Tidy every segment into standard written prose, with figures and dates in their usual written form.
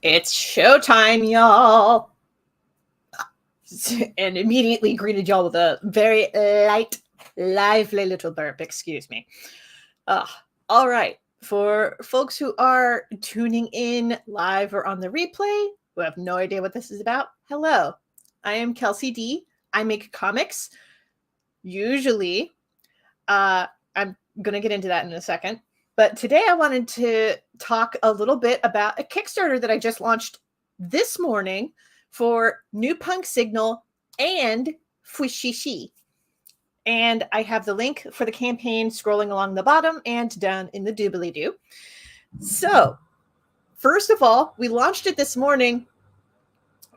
It's showtime, y'all. And immediately greeted y'all with a very light, lively little burp. Excuse me. All right. For folks who are tuning in live or on the replay, who have no idea what this is about, hello. I am Kelsey D. I make comics. Usually, I'm going to get into that in a second. But today I wanted to talk a little bit about a Kickstarter that I just launched this morning for new Punk Signal and Fwishi'shi. And I have the link for the campaign scrolling along the bottom and down in the doobly-doo. So, first of all, we launched it this morning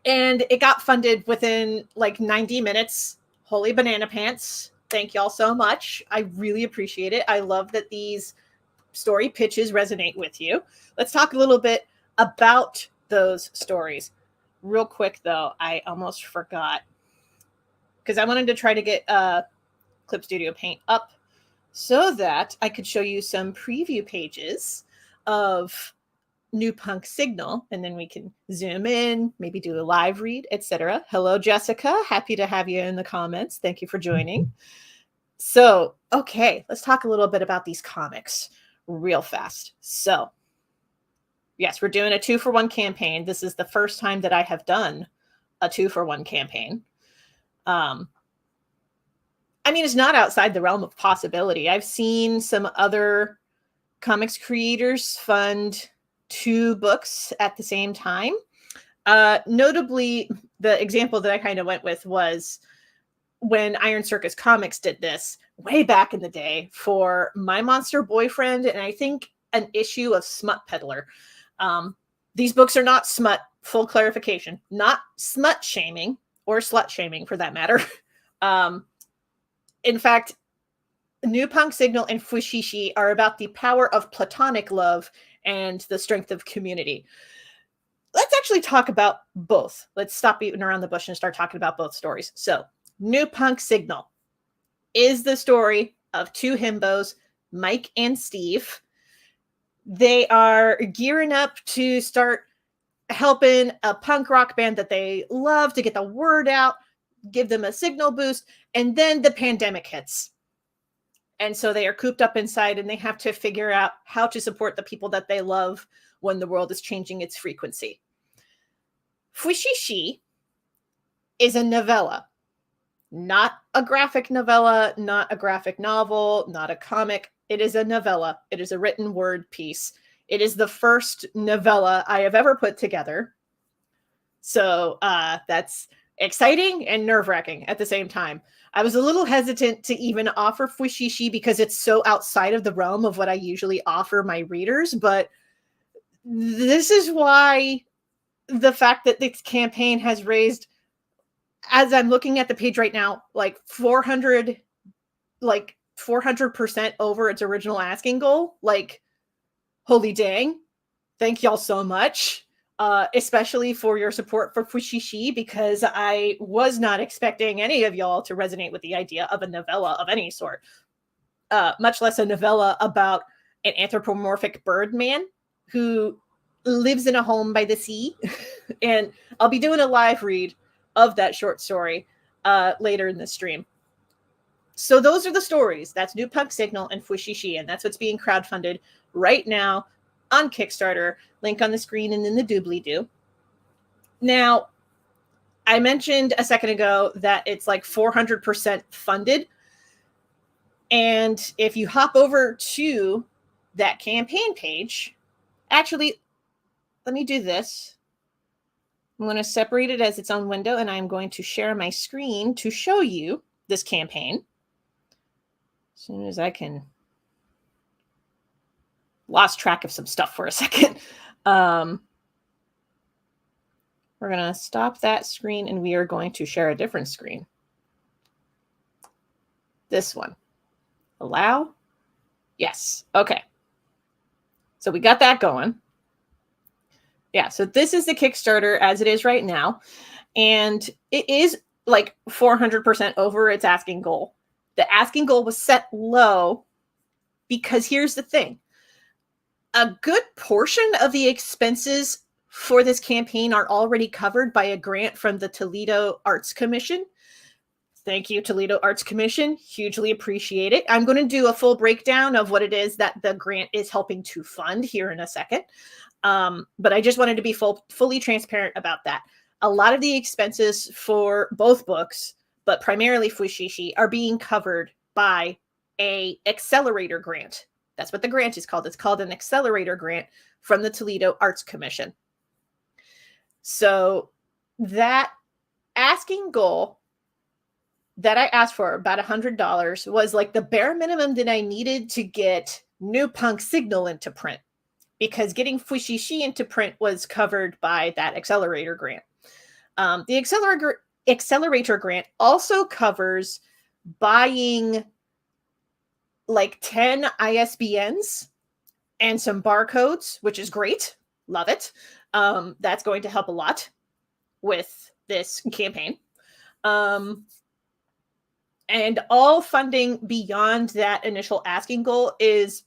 and it got funded within like 90 minutes. Holy banana pants. Thank y'all so much. I really appreciate it. I love that these story pitches resonate with you. Let's talk a little bit about those stories. Real quick, though, I almost forgot because I wanted to try to get Clip Studio Paint up so that I could show you some preview pages of new Punk Signal, and then we can zoom in, maybe do a live read, etc. Hello, Jessica. Happy to have you in the comments. Thank you for joining. So, okay, let's talk a little bit about these comics real fast. So, yes, we're doing a 2-for-1 campaign. This is the first time that I have done a 2-for-1 campaign. I mean, it's not outside the realm of possibility. I've seen some other comics creators fund 2 books at the same time. Notably, the example that I kind of went with was when Iron Circus Comics did this way back in the day for My Monster Boyfriend, and I think an issue of Smut Peddler. These books are not smut, full clarification, not smut shaming or slut shaming for that matter. In fact, New Punk Signal and Fwishi'shi are about the power of platonic love and the strength of community. Let's actually talk about both. Let's stop beating around the bush and start talking about both stories. So, New Punk Signal is the story of 2 himbos, Mike and Steve. They are gearing up to start helping a punk rock band that they love to get the word out, give them a signal boost, and then the pandemic hits. And so they are cooped up inside and they have to figure out how to support the people that they love when the world is changing its frequency. Fwishi'shi is a novella. Not a graphic novella, not a graphic novel, not a comic. It is a novella. It is a written word piece. It is the first novella I have ever put together. So that's exciting and nerve-wracking at the same time. I was a little hesitant to even offer Fwishi'shi because it's so outside of the realm of what I usually offer my readers, but this is why the fact that this campaign has raised, as I'm looking at the page right now, like 400% over its original asking goal. Like, holy dang. Thank y'all so much. Especially for your support for Fwishi'shi, because I was not expecting any of y'all to resonate with the idea of a novella of any sort, much less a novella about an anthropomorphic bird man who lives in a home by the sea. And I'll be doing a live read of that short story later in the stream. So those are the stories. That's New Punk Signal and Fwishi'shi, and that's what's being crowdfunded right now on Kickstarter. Link on the screen and in the doobly-doo. Now, I mentioned a second ago that it's like 400% funded. And if you hop over to that campaign page, actually, let me do this. I'm going to separate it as its own window, and I'm going to share my screen to show you this campaign. As soon as I can. Lost track of some stuff for a second. We're going to stop that screen, and we are going to share a different screen. This one. Allow? Yes. Okay. So we got that going. Yeah, so this is the Kickstarter as it is right now. And it is like 400% over its asking goal. The asking goal was set low because here's the thing. A good portion of the expenses for this campaign are already covered by a grant from the Toledo Arts Commission. Thank you, Toledo Arts Commission. Hugely appreciate it. I'm going to do a full breakdown of what it is that the grant is helping to fund here in a second. But I just wanted to be fully transparent about that. A lot of the expenses for both books, but primarily Fwishi'shi, are being covered by a accelerator grant. That's what the grant is called. It's called an accelerator grant from the Toledo Arts Commission. So that asking goal that I asked for, about $100, was like the bare minimum that I needed to get new Punk Signal into print, because getting Fwishi'shi into print was covered by that accelerator grant. The accelerator grant also covers buying like 10 ISBNs and some barcodes, which is great. Love it. That's going to help a lot with this campaign. And all funding beyond that initial asking goal is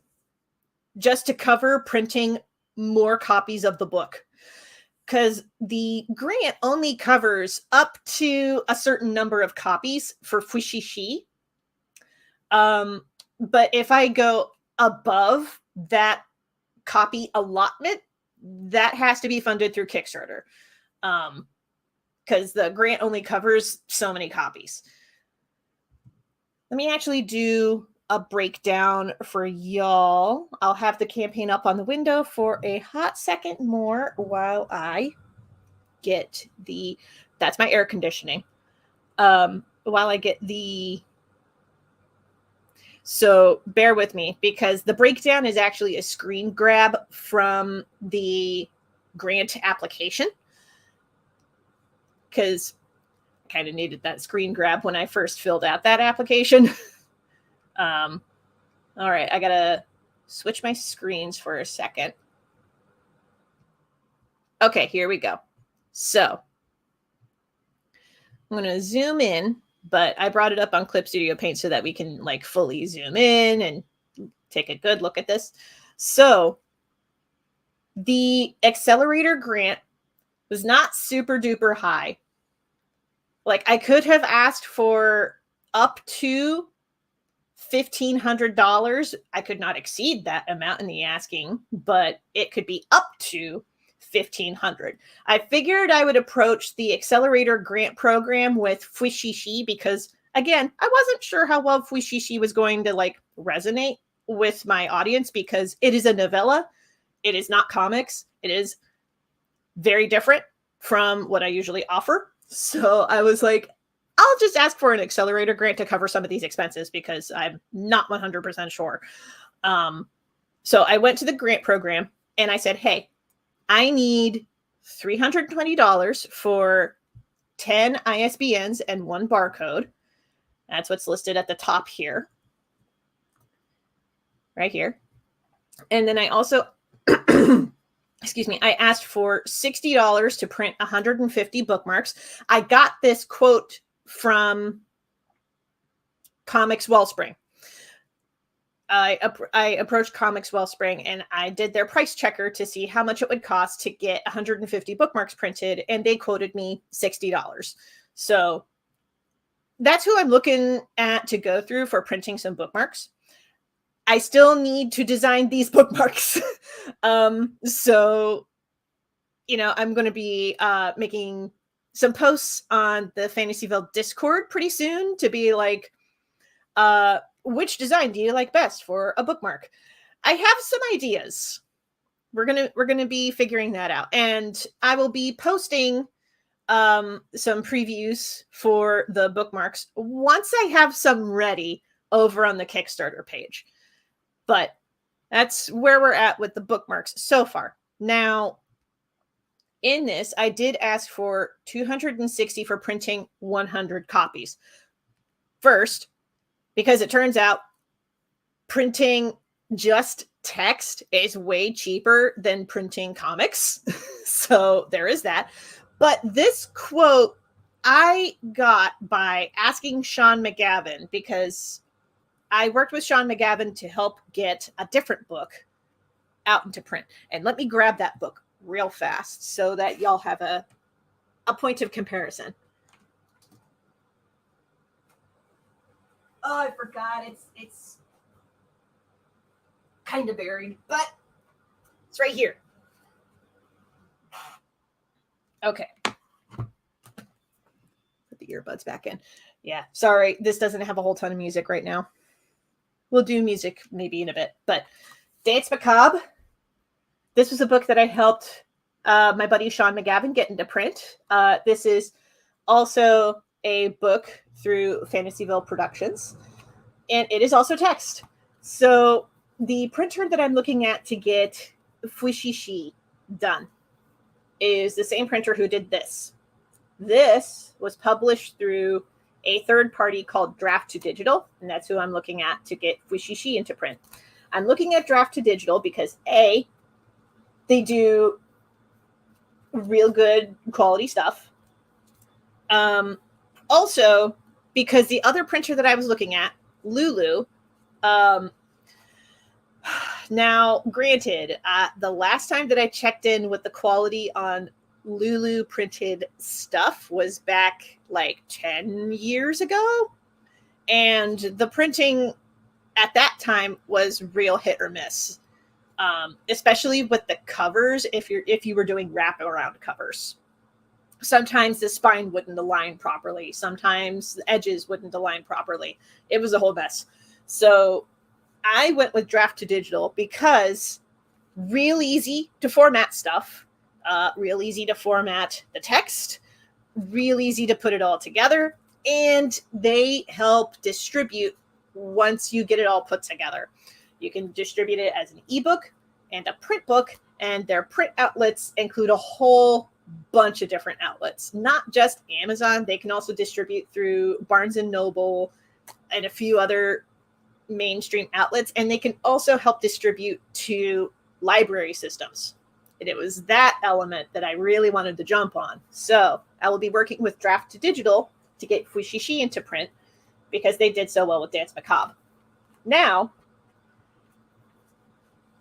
just to cover printing more copies of the book, because the grant only covers up to a certain number of copies for Fwishi'shi. But if I go above that copy allotment, that has to be funded through Kickstarter, because the grant only covers so many copies. Let me actually do a breakdown for y'all. I'll have the campaign up on the window for a hot second more while I get the, that's my air conditioning. While I get the, so bear with me, because the breakdown is actually a screen grab from the grant application, because I kind of needed that screen grab when I first filled out that application. All right, I gotta switch my screens for a second. Okay, here we go. So I'm gonna zoom in, but I brought it up on Clip Studio Paint so that we can like fully zoom in and take a good look at this. So the accelerator grant was not super duper high. Like, I could have asked for up to $1,500. I could not exceed that amount in the asking, but it could be up to $1,500. I figured I would approach the accelerator grant program with Fwishi'shi because, again, I wasn't sure how well Fwishi'shi was going to like resonate with my audience, because it is a novella. It is not comics. It is very different from what I usually offer. So I was like, I'll just ask for an accelerator grant to cover some of these expenses, because I'm not 100% sure. So I went to the grant program and I said, hey, I need $320 for 10 ISBNs and 1 barcode. That's what's listed at the top here. Right here. And then I also, excuse me, I asked for $60 to print 150 bookmarks. I got this quote from Comics Wellspring. I approached Comics Wellspring and I did their price checker to see how much it would cost to get 150 bookmarks printed, and they quoted me $60. So that's who I'm looking at to go through for printing some bookmarks. I still need to design these bookmarks. So, you know, I'm going to be making some posts on the Fantasyville Discord pretty soon to be like, which design do you like best for a bookmark? I have some ideas. We're gonna be figuring that out, and I will be posting some previews for the bookmarks once I have some ready over on the Kickstarter page. But that's where we're at with the bookmarks so far. Now, in this, I did ask for $260 for printing 100 copies. First, because it turns out printing just text is way cheaper than printing comics. So there is that. But this quote I got by asking Sean McGavin, because I worked with Sean McGavin to help get a different book out into print. And let me grab that book real fast so that y'all have a point of comparison. Oh, I forgot. It's kind of buried, but it's right here. Okay. Put the earbuds back in. Yeah, sorry. This doesn't have a whole ton of music right now. We'll do music maybe in a bit, but Dance Macabre. This was a book that I helped my buddy Sean McGavin get into print. This is also a book through Fantasyville Productions, and it is also text. So the printer that I'm looking at to get Fwishi'shi done is the same printer who did this. This was published through a third party called Draft to Digital, and that's who I'm looking at to get Fwishi'shi into print. I'm looking at Draft to Digital because A, they do real good quality stuff. Also, because the other printer that I was looking at, Lulu, now granted, the last time that I checked in with the quality on Lulu printed stuff was back like 10 years ago. And the printing at that time was real hit or miss. Especially with the covers, if you were doing wraparound covers. Sometimes the spine wouldn't align properly. Sometimes the edges wouldn't align properly. It was a whole mess. So I went with Draft to Digital because real easy to format stuff, real easy to format the text, real easy to put it all together, and they help distribute once you get it all put together. You can distribute it as an ebook and a print book, and their print outlets include a whole bunch of different outlets, not just Amazon. They can also distribute through Barnes and Noble and a few other mainstream outlets, and they can also help distribute to library systems. And it was that element that I really wanted to jump on. So I will be working with Draft to Digital to get Fwishi'shi into print because they did so well with Dance Macabre. Now,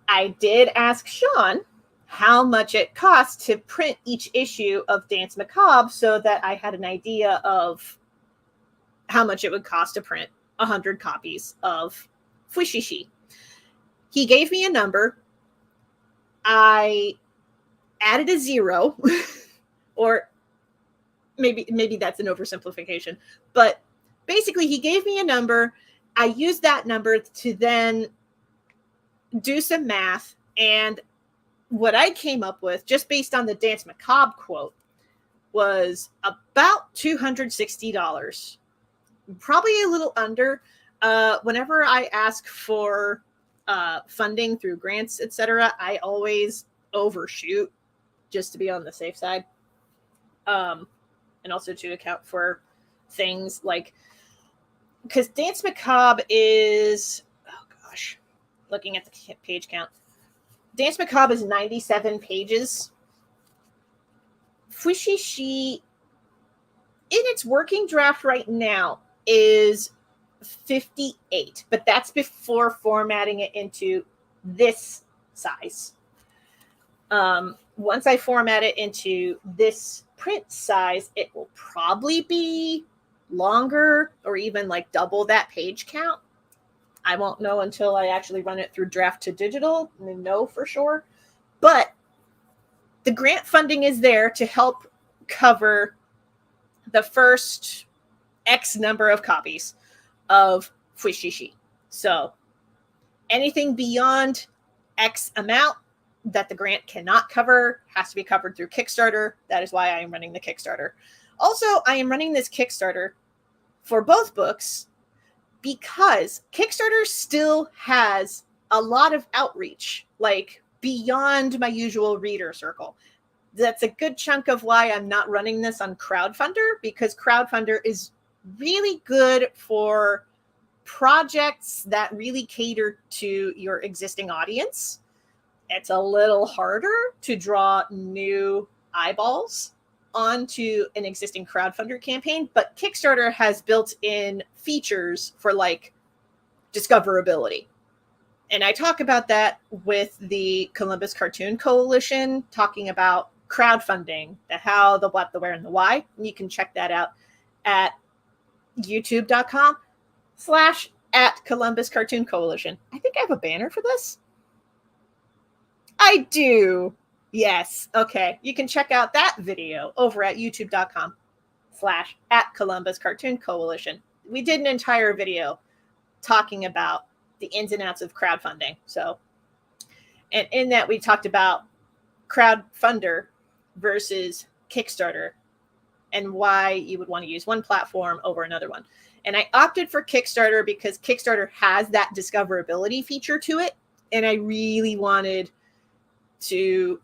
I did ask Sean how much it cost to print each issue of Dance Macabre so that I had an idea of how much it would cost to print 100 copies of Fwishi'shi. He gave me a number. I added a zero, or maybe that's an oversimplification, but basically he gave me a number. I used that number to then do some math, and what I came up with, just based on the Dance Macabre quote, was about $260. Probably a little under. Whenever I ask for funding through grants, etc., I always overshoot just to be on the safe side. And also to account for things like, because Dance Macabre is, oh gosh, looking at the page count. Dance Macabre is 97 pages. Fwishi'shi, in its working draft right now, is 58, but that's before formatting it into this size. Once I format it into this print size, it will probably be longer or even like double that page count. I won't know until I actually run it through Draft to Digital and know for sure. But the grant funding is there to help cover the first X number of copies of Fwishi'shi. So anything beyond X amount that the grant cannot cover has to be covered through Kickstarter. That is why I am running the Kickstarter. Also, I am running this Kickstarter for both books because Kickstarter still has a lot of outreach, like beyond my usual reader circle. That's a good chunk of why I'm not running this on Crowdfunder, because Crowdfunder is really good for projects that really cater to your existing audience. It's a little harder to draw new eyeballs onto an existing crowdfunder campaign, but Kickstarter has built-in features for like discoverability. And I talk about that with the Columbus Cartoon Coalition, talking about crowdfunding, the how, the what, the where, and the why. And you can check that out at youtube.com/at Cartoon Coalition. I think I have a banner for this. I do. Yes. Okay. You can check out that video over at youtube.com/at Cartoon Coalition. We did an entire video talking about the ins and outs of crowdfunding. So, and in that we talked about crowdfunder versus Kickstarter and why you would want to use one platform over another one. And I opted for Kickstarter because Kickstarter has that discoverability feature to it. And I really wanted to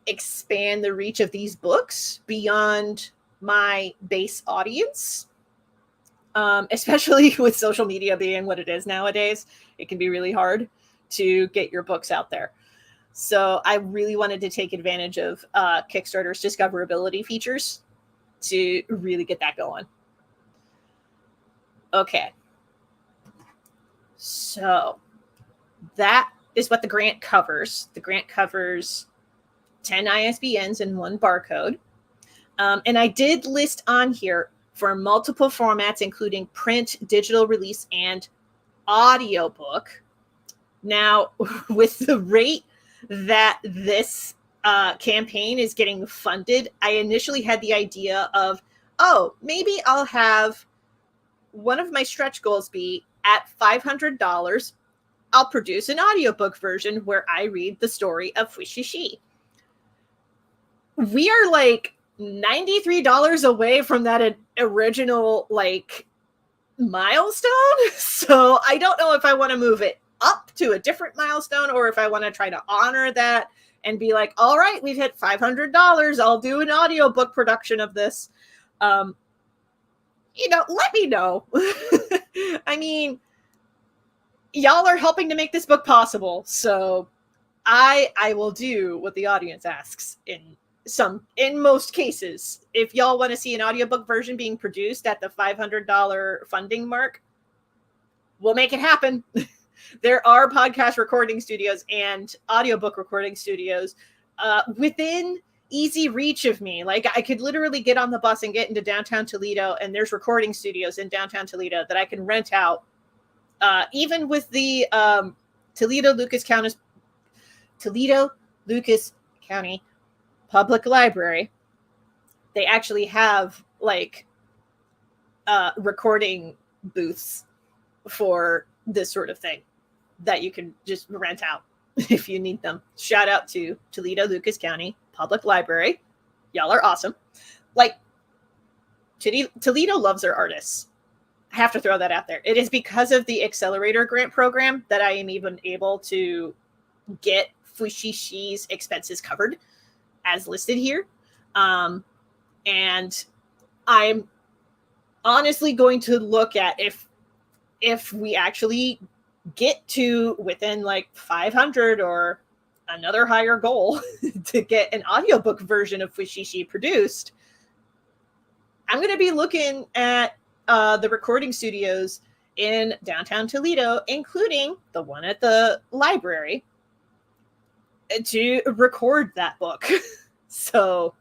expand the reach of these books beyond my base audience. Especially with social media being what it is nowadays, it can be really hard to get your books out there. So I really wanted to take advantage of Kickstarter's discoverability features to really get that going. Okay. So that is what the grant covers. The grant covers 10 ISBNs and 1 barcode. And I did list on here for multiple formats, including print, digital release, and audiobook. Now, with the rate that this campaign is getting funded, I initially had the idea of, oh, maybe I'll have one of my stretch goals be at $500, I'll produce an audiobook version where I read the story of Fwishi'shi. We are like $93 away from that original like milestone. So I don't know if I want to move it up to a different milestone or if I want to try to honor that and be like, all right, we've hit $500. I'll do an audiobook production of this. Let me know. I mean, y'all are helping to make this book possible. So I will do what the audience asks in most cases. If y'all want to see an audiobook version being produced at the $500 funding mark, we'll make it happen. There are podcast recording studios and audiobook recording studios within easy reach of me. Like I could literally get on the bus and get into downtown Toledo, and there's recording studios in downtown Toledo that I can rent out. Even with the Toledo Lucas County Public Library, they actually have like recording booths for this sort of thing that you can just rent out if you need them. Shout out to Toledo Lucas County Public Library. Y'all are awesome. Like Toledo loves their artists. I have to throw that out there. It is because of the Accelerator Grant Program that I am even able to get Fwishi'shi's expenses covered as listed here. And I'm honestly going to look at if we actually get to within like 500 or another higher goal to get an audiobook version of Fwishi'shi produced, I'm going to be looking at the recording studios in downtown Toledo, including the one at the library, to record that book. So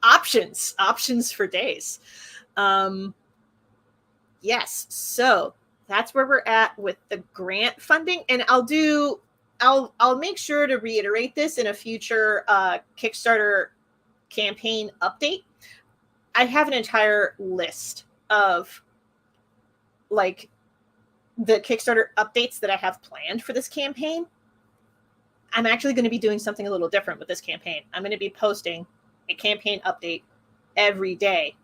options for days. Yes. So that's where we're at with the grant funding. And I'll make sure to reiterate this in a future Kickstarter campaign update. I have an entire list of like the Kickstarter updates that I have planned for this campaign. I'm actually going to be doing something a little different with this campaign. I'm going to be posting a campaign update every day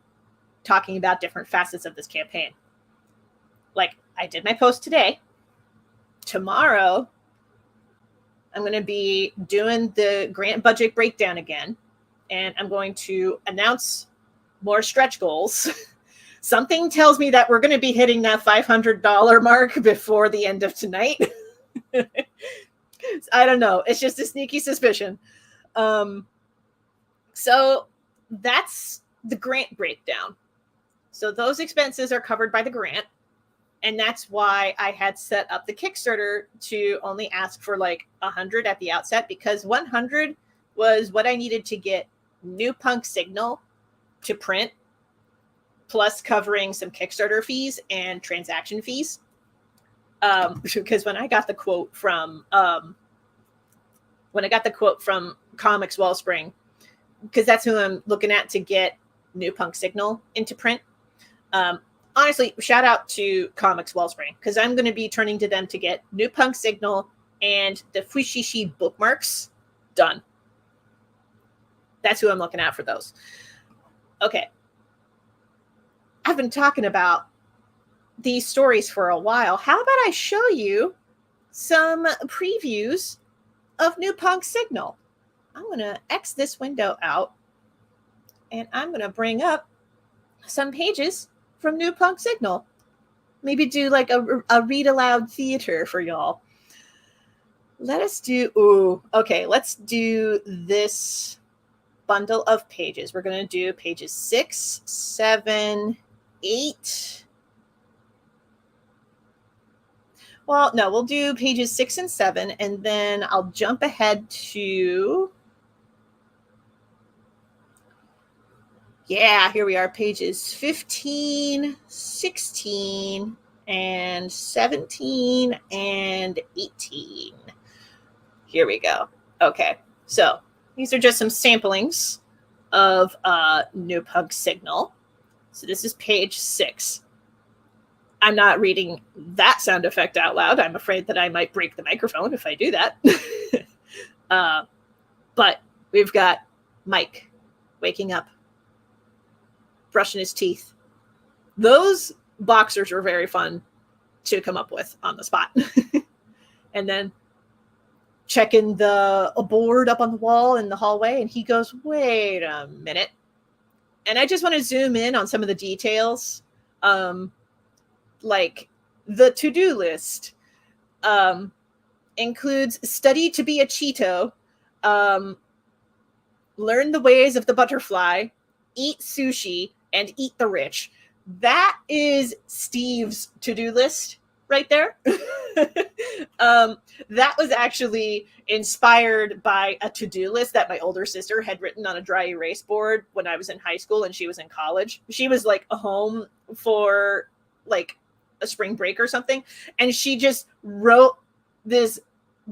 talking about different facets of this campaign. Like I did my post today. Tomorrow, I'm going to be doing the grant budget breakdown again. And I'm going to announce more stretch goals. Something tells me that we're going to be hitting that $500 mark before the end of tonight. I don't know. It's just a sneaky suspicion. So that's the grant breakdown. So those expenses are covered by the grant. And that's why I had set up the Kickstarter to only ask for like 100 at the outset, because 100 was what I needed to get new Punk Signal to print, plus covering some Kickstarter fees and transaction fees. Because when I got the quote from Comics Wellspring, because that's who I'm looking at to get new Punk Signal into print. Honestly, shout out to Comics Wellspring, because I'm going to be turning to them to get new Punk Signal and the Fwishi'shi bookmarks done. That's who I'm looking at for those. Okay. I've been talking about these stories for a while. How about I show you some previews of new Punk Signal? I'm going to X this window out, and I'm going to bring up some pages from new Punk Signal. Maybe do like a read aloud theater for y'all. Let's do this bundle of pages. We're going to do pages 6, 7, 8. Well, no, we'll do pages 6 and 7, and then I'll jump ahead to... Yeah, here we are, pages 15, 16, and 17, and 18. Here we go. Okay, so these are just some samplings of new Punk Signal. So this is page 6. I'm not reading that sound effect out loud. I'm afraid that I might break the microphone if I do that. But we've got Mike waking up, brushing his teeth. Those boxers were very fun to come up with on the spot. And then checking a board up on the wall in the hallway, and he goes, wait a minute. And I just want to zoom in on some of the details. Like the to-do list includes study to be a Cheeto, learn the ways of the butterfly, eat sushi, and eat the rich. That is Steve's to-do list right there. That was actually inspired by a to-do list that my older sister had written on a dry erase board when I was in high school and she was in college. She was like home for like a spring break or something, and she just wrote this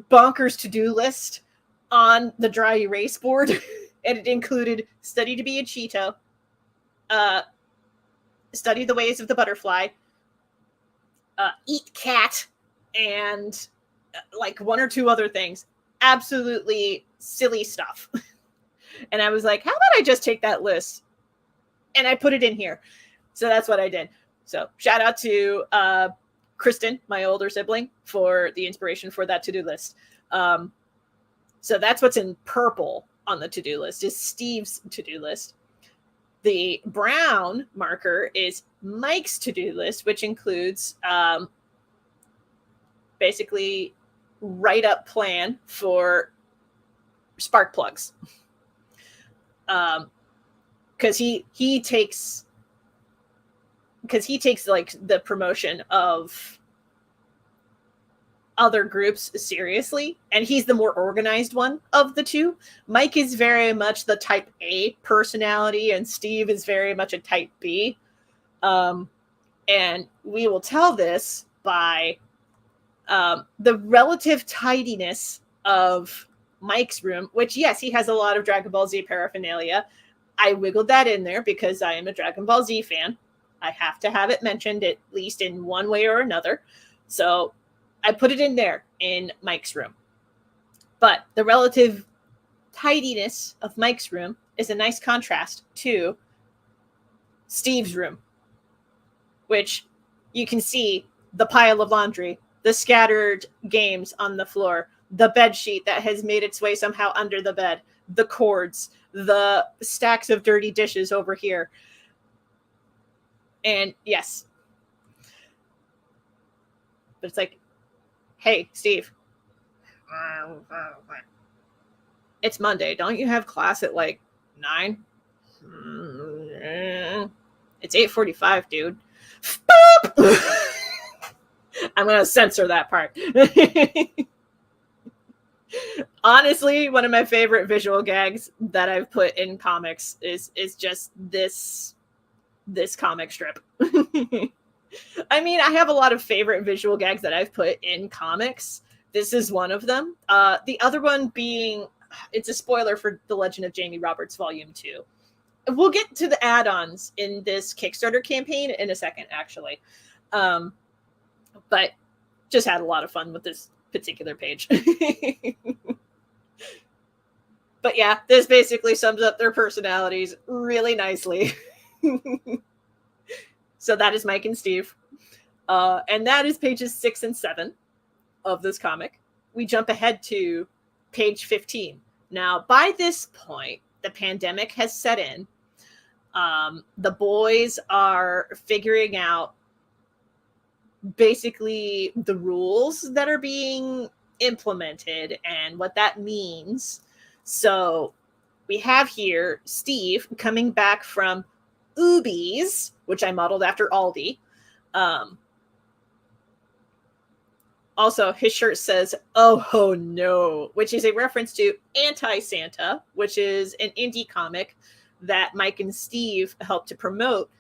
bonkers to-do list on the dry erase board. And it included study to be a Cheeto, study the ways of the butterfly, eat cat, and like one or two other things. Absolutely silly stuff. And I was like, how about I just take that list and I put it in here? So that's what I did. So shout out to Kristen, my older sibling, for the inspiration for that to-do list. So that's what's in purple on the to-do list, is Steve's to-do list. The brown marker is Mike's to-do list, which includes basically write-up plan for spark plugs. Because he takes like the promotion of other groups seriously, and he's the more organized one of the two. Mike is very much the type A personality, and Steve is very much a type B. And we will tell this by the relative tidiness of Mike's room, which, yes, he has a lot of Dragon Ball Z paraphernalia. I wiggled that in there because I am a Dragon Ball Z fan. I have to have it mentioned at least in one way or another. So I put it in there in Mike's room. But the relative tidiness of Mike's room is a nice contrast to Steve's room, which you can see the pile of laundry, the scattered games on the floor, the bed sheet that has made its way somehow under the bed, the cords, the stacks of dirty dishes over here. And yes. But it's like, hey, Steve, it's Monday. Don't you have class at like 9? It's 8:45, dude. I'm going to censor that part. Honestly, one of my favorite visual gags that I've put in comics is just this comic strip. I mean, I have a lot of favorite visual gags that I've put in comics. This is one of them. The other one being, it's a spoiler for The Legend of Jamie Roberts Volume 2. We'll get to the add-ons in this Kickstarter campaign in a second, actually. But just had a lot of fun with this particular page. But yeah, this basically sums up their personalities really nicely. So that is Mike and Steve. And that is pages 6 and 7 of this comic. We jump ahead to page 15. Now, by this point, the pandemic has set in. The boys are figuring out basically the rules that are being implemented and what that means. So we have here Steve coming back from Ubi's, which I modeled after Aldi. Also, his shirt says, "Oh no," which is a reference to Anti-Santa, which is an indie comic that Mike and Steve helped to promote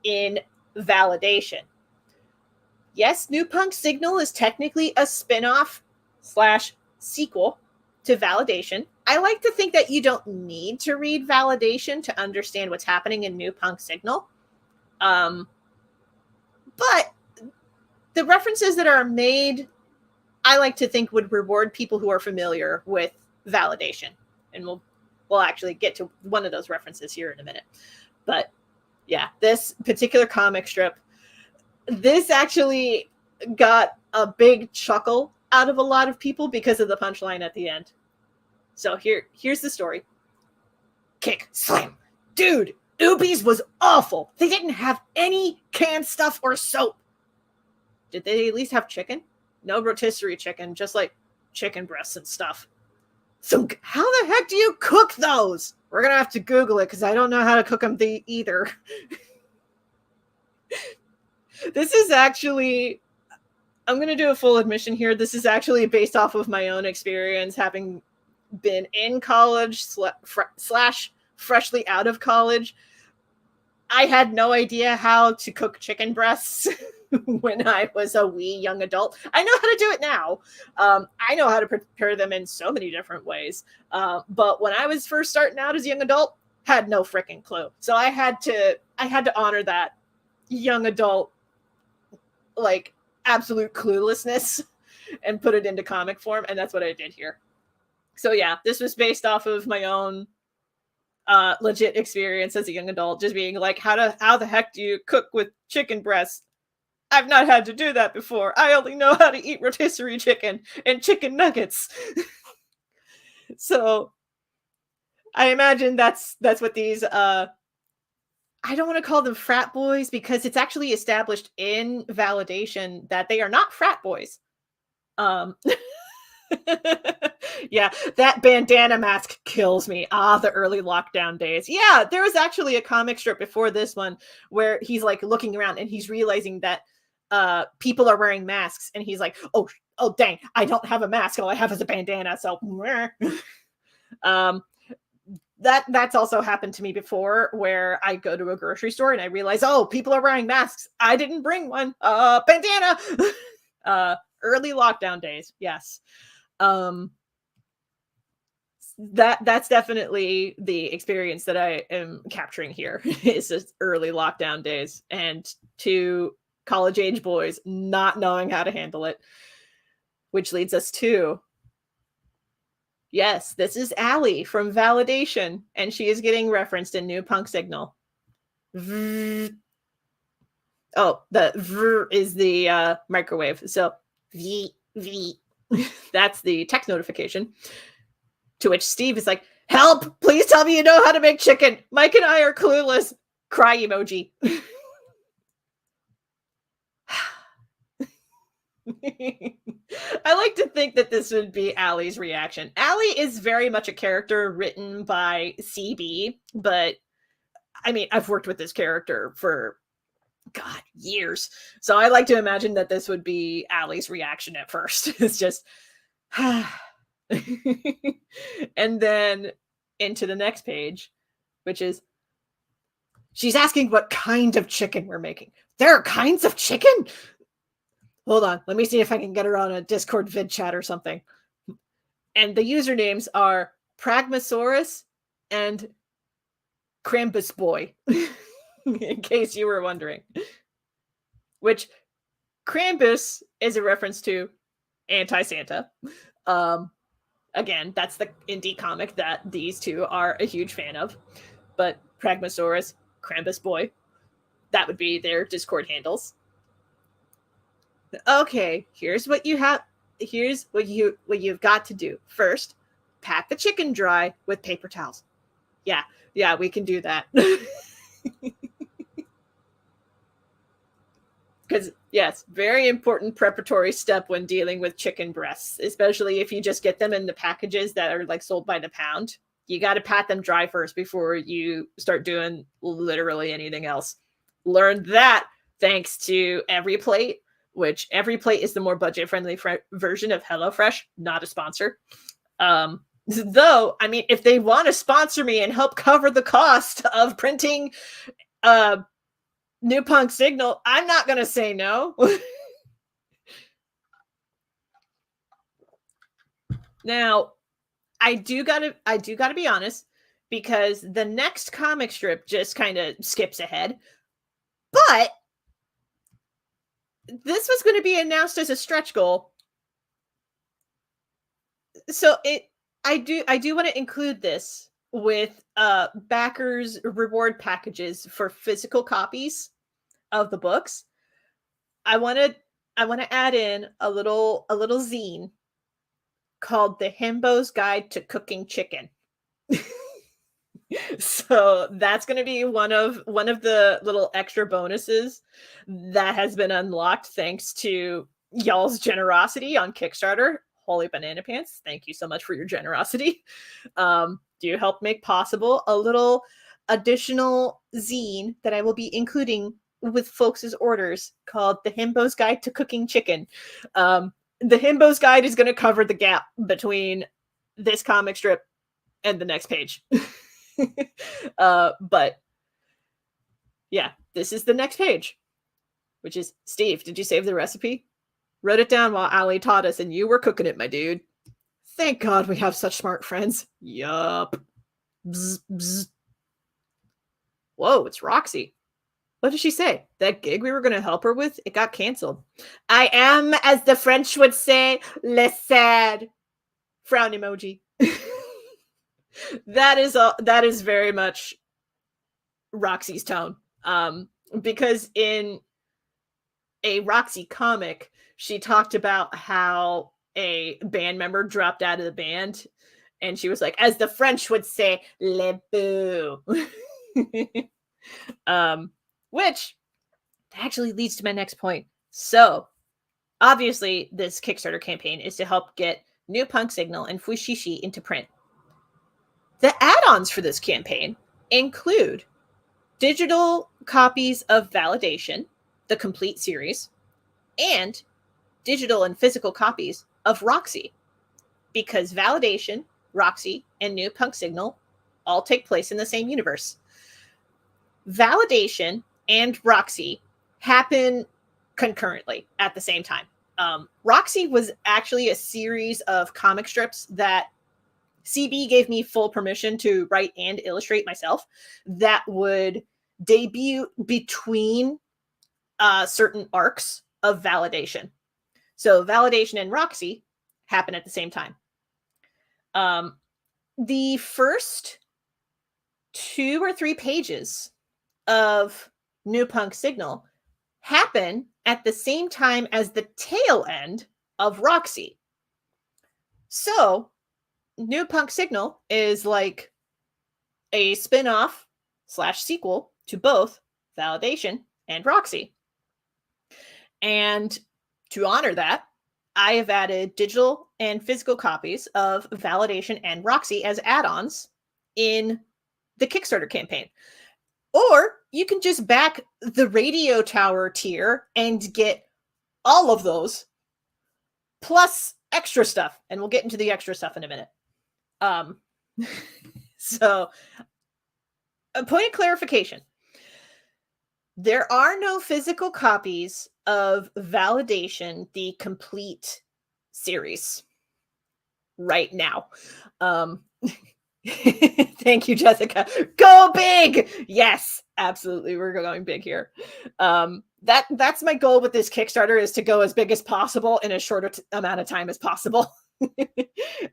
in Validation. Yes, New Punk Signal is technically a spin-off / sequel to Validation. I like to think that you don't need to read Validation to understand what's happening in New Punk Signal. But the references that are made, I like to think would reward people who are familiar with Validation. And we'll actually get to one of those references here in a minute. But yeah, this particular comic strip, this actually got a big chuckle out of a lot of people because of the punchline at the end. So here's the story. Kick, slam. Dude, Ubi's was awful. They didn't have any canned stuff or soap. Did they at least have chicken? No rotisserie chicken, just like chicken breasts and stuff. So how the heck do you cook those? We're going to have to Google it because I don't know how to cook them either. This is actually, I'm going to do a full admission here. This is actually based off of my own experience, having been in college / freshly out of college. I had no idea how to cook chicken breasts when I was a wee young adult. I know how to do it now. I know how to prepare them in so many different ways. But when I was first starting out as a young adult, had no freaking clue. So I had to honor that young adult, like, absolute cluelessness and put it into comic form. And that's what I did here. So yeah, this was based off of my own legit experience as a young adult, just being like, how the heck do you cook with chicken breasts? I've not had to do that before. I only know how to eat rotisserie chicken and chicken nuggets. So I imagine that's what these I don't want to call them frat boys because it's actually established in Validation that they are not frat boys. Yeah, that bandana mask kills me. The early lockdown days. Yeah, there was actually a comic strip before this one where he's like looking around and he's realizing that people are wearing masks and he's like, oh dang, I don't have a mask. All I have is a bandana. So that's also happened to me before, where I go to a grocery store and I realize, people are wearing masks. I didn't bring one. Bandana. Early lockdown days. Yes. That's definitely the experience that I am capturing here. Is just early lockdown days and two college age boys not knowing how to handle it, which leads us to, yes, this is Allie from Validation, and she is getting referenced in New Punk Signal. The V is the microwave. So V. That's the text notification. To which Steve is like, help! Please tell me you know how to make chicken. Mike and I are clueless. Cry emoji. I like to think that this would be Allie's reaction. Allie is very much a character written by CB, but I mean, I've worked with this character for God, years. So I like to imagine that this would be Allie's reaction at first. It's just, and then into the next page, which is, she's asking what kind of chicken we're making. There are kinds of chicken? Hold on. Let me see if I can get her on a Discord vid chat or something. And the usernames are Pragmasaurus and Krampus Boy, in case you were wondering. Which Krampus is a reference to Anti-Santa. Again, that's the indie comic that these two are a huge fan of. But Pragmasaurus, Krampus Boy, that would be their Discord handles. Okay, here's what you have. Here's what you've got to do. First, pat the chicken dry with paper towels. Yeah, we can do that. Because, yes, very important preparatory step when dealing with chicken breasts, especially if you just get them in the packages that are like sold by the pound. You got to pat them dry first before you start doing literally anything else. Learned that thanks to Every Plate, which Every Plate is the more budget-friendly version of HelloFresh, not a sponsor. Though, I mean, if they want to sponsor me and help cover the cost of printing New Punk Signal, I'm not going to say no. Now, I do gotta be honest, because the next comic strip just kind of skips ahead. But this was going to be announced as a stretch goal. So I do want to include this with backers reward packages for physical copies of the books. I want to add in a little zine called The Himbo's Guide to Cooking Chicken. So that's going to be one of the little extra bonuses that has been unlocked thanks to y'all's generosity on Kickstarter. Holy banana pants, thank you so much for your generosity. Do you help make possible a little additional zine that I will be including with folks' orders called The Himbo's Guide to Cooking Chicken. The Himbo's Guide is going to cover the gap between this comic strip and the next page. But yeah, this is the next page, which is, Steve, did you save the recipe? Wrote it down while Allie taught us, and you were cooking it, my dude. Thank God we have such smart friends. Yup. Bzz, bzz. Whoa, it's Roxy. What did she say? That gig we were going to help her with, it got canceled. I am, as the French would say, le sad. Frown emoji. That is very much Roxy's tone. Because in a Roxy comic, she talked about how a band member dropped out of the band, and she was like, as the French would say, le boo. Which actually leads to my next point. So, obviously, this Kickstarter campaign is to help get New Punk Signal and Fwishi'shi into print. The add-ons for this campaign include digital copies of Validation, the complete series, and digital and physical copies of Roxy, because Validation, Roxy, and New Punk Signal all take place in the same universe. Validation and Roxy happen concurrently at the same time. Roxy was actually a series of comic strips that CB gave me full permission to write and illustrate myself that would debut between certain arcs of Validation. So Validation and Roxy happen at the same time. The first 2 or 3 pages of New Punk Signal happen at the same time as the tail end of Roxy. So New Punk Signal is like a spin-off / sequel to both Validation and Roxy. And to honor that, I have added digital and physical copies of Validation and Roxy as add-ons in the Kickstarter campaign. Or you can just back the radio tower tier and get all of those plus extra stuff. And we'll get into the extra stuff in a minute. So a point of clarification. There are no physical copies of Validation, the complete series right now. Thank you, Jessica. Go big. Yes, absolutely. We're going big here. That's my goal with this Kickstarter, is to go as big as possible in as short amount of time as possible.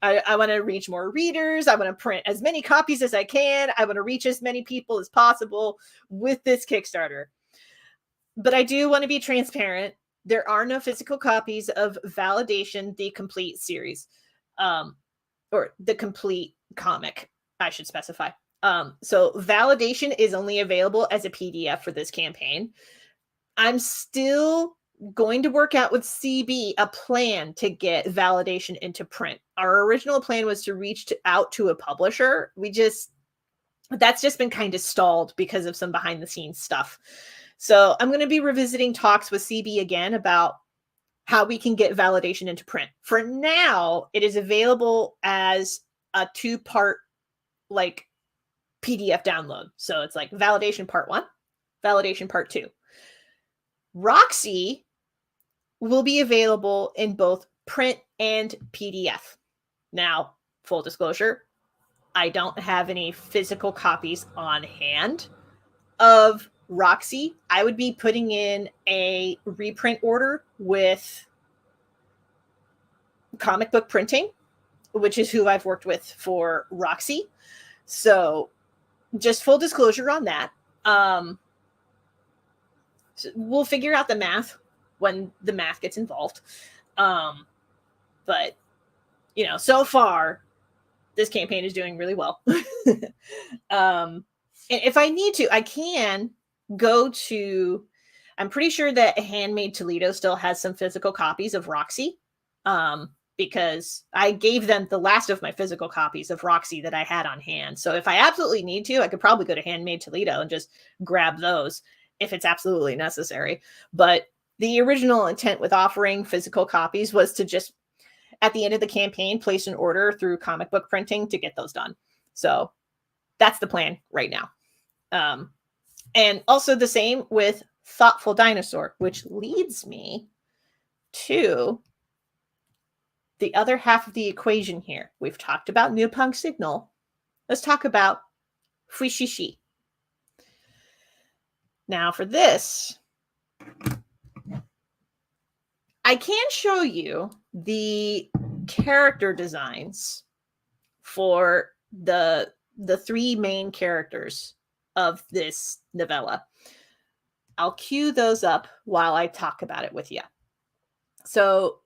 I want to reach more readers. I want to print as many copies as I can. I want to reach as many people as possible with this Kickstarter. But I do want to be transparent. There are no physical copies of Validation, the complete series, or the complete comic, I should specify. So Validation is only available as a PDF for this campaign. I'm still going to work out with CB a plan to get Validation into print. Our original plan was to reach out to a publisher. That's just been kind of stalled because of some behind the scenes stuff. So I'm going to be revisiting talks with CB again about how we can get Validation into print. For now, it is available as a 2-part like PDF download. So it's like Validation Part 1, Validation Part 2. Roxy will be available in both print and PDF. Now, full disclosure, I don't have any physical copies on hand of Roxy. I would be putting in a reprint order with Comic Book Printing, which is who I've worked with for Roxy. So just full disclosure on that. So we'll figure out the math when the math gets involved. But, so far, this campaign is doing really well. And if I need to, I can go to, I'm pretty sure that Handmade Toledo still has some physical copies of Roxy, because I gave them the last of my physical copies of Roxy that I had on hand. So if I absolutely need to, I could probably go to Handmade Toledo and just grab those if it's absolutely necessary. But the original intent with offering physical copies was to just, at the end of the campaign, place an order through Comic Book Printing to get those done. So that's the plan right now. And also the same with Thoughtful Dinosaur, which leads me to the other half of the equation here. We've talked about new Punk Signal. Let's talk about Fwishi'shi. Now for this, I can show you the character designs for the 3 main characters of this novella. I'll cue those up while I talk about it with you. So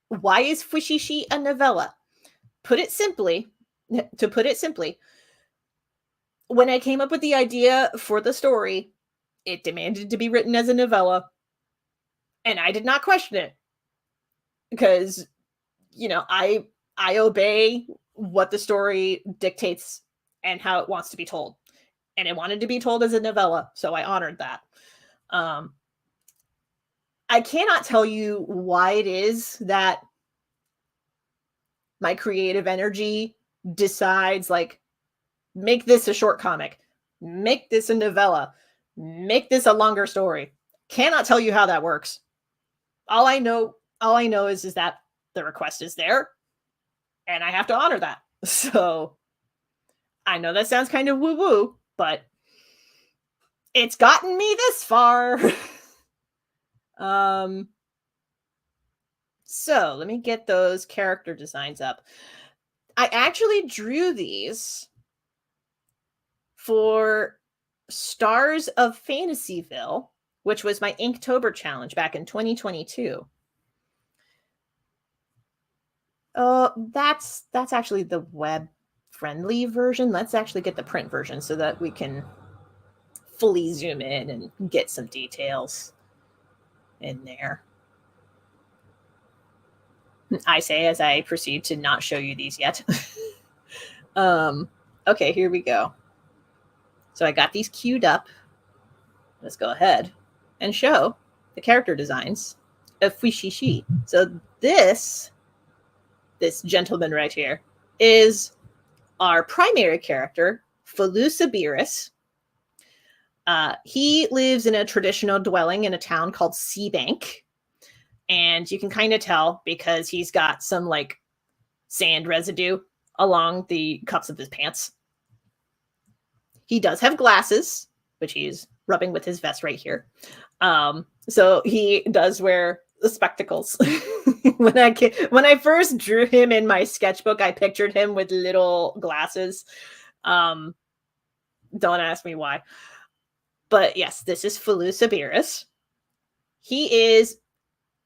why is Fwishi'shi a novella? To put it simply, when I came up with the idea for the story, it demanded to be written as a novella, and I did not question it, because, I obey what the story dictates and how it wants to be told, and it wanted to be told as a novella, so I honored that. I cannot tell you why it is that my creative energy decides, like, make this a short comic, make this a novella, make this a longer story. Cannot tell you how that works. All I know is that the request is there, and I have to honor that. So I know that sounds kind of woo-woo, but it's gotten me this far. So let me get those character designs up. I actually drew these for Stars of Fantasyville, which was my Inktober challenge back in 2022. That's actually the web-friendly version. Let's actually get the print version so that we can fully zoom in and get some details in there. I say as I proceed to not show you these yet. Okay, here we go. So I got these queued up. Let's go ahead and show the character designs of Fwishi'shi. So this gentleman right here is our primary character, Fwishi'shi. He lives in a traditional dwelling in a town called Seabank. And you can kind of tell because he's got some like sand residue along the cuffs of his pants. He does have glasses, which he's rubbing with his vest right here. So he does wear the spectacles. When I first drew him in my sketchbook, I pictured him with little glasses. Don't ask me why. But yes, this is Fwishi'shi. He is,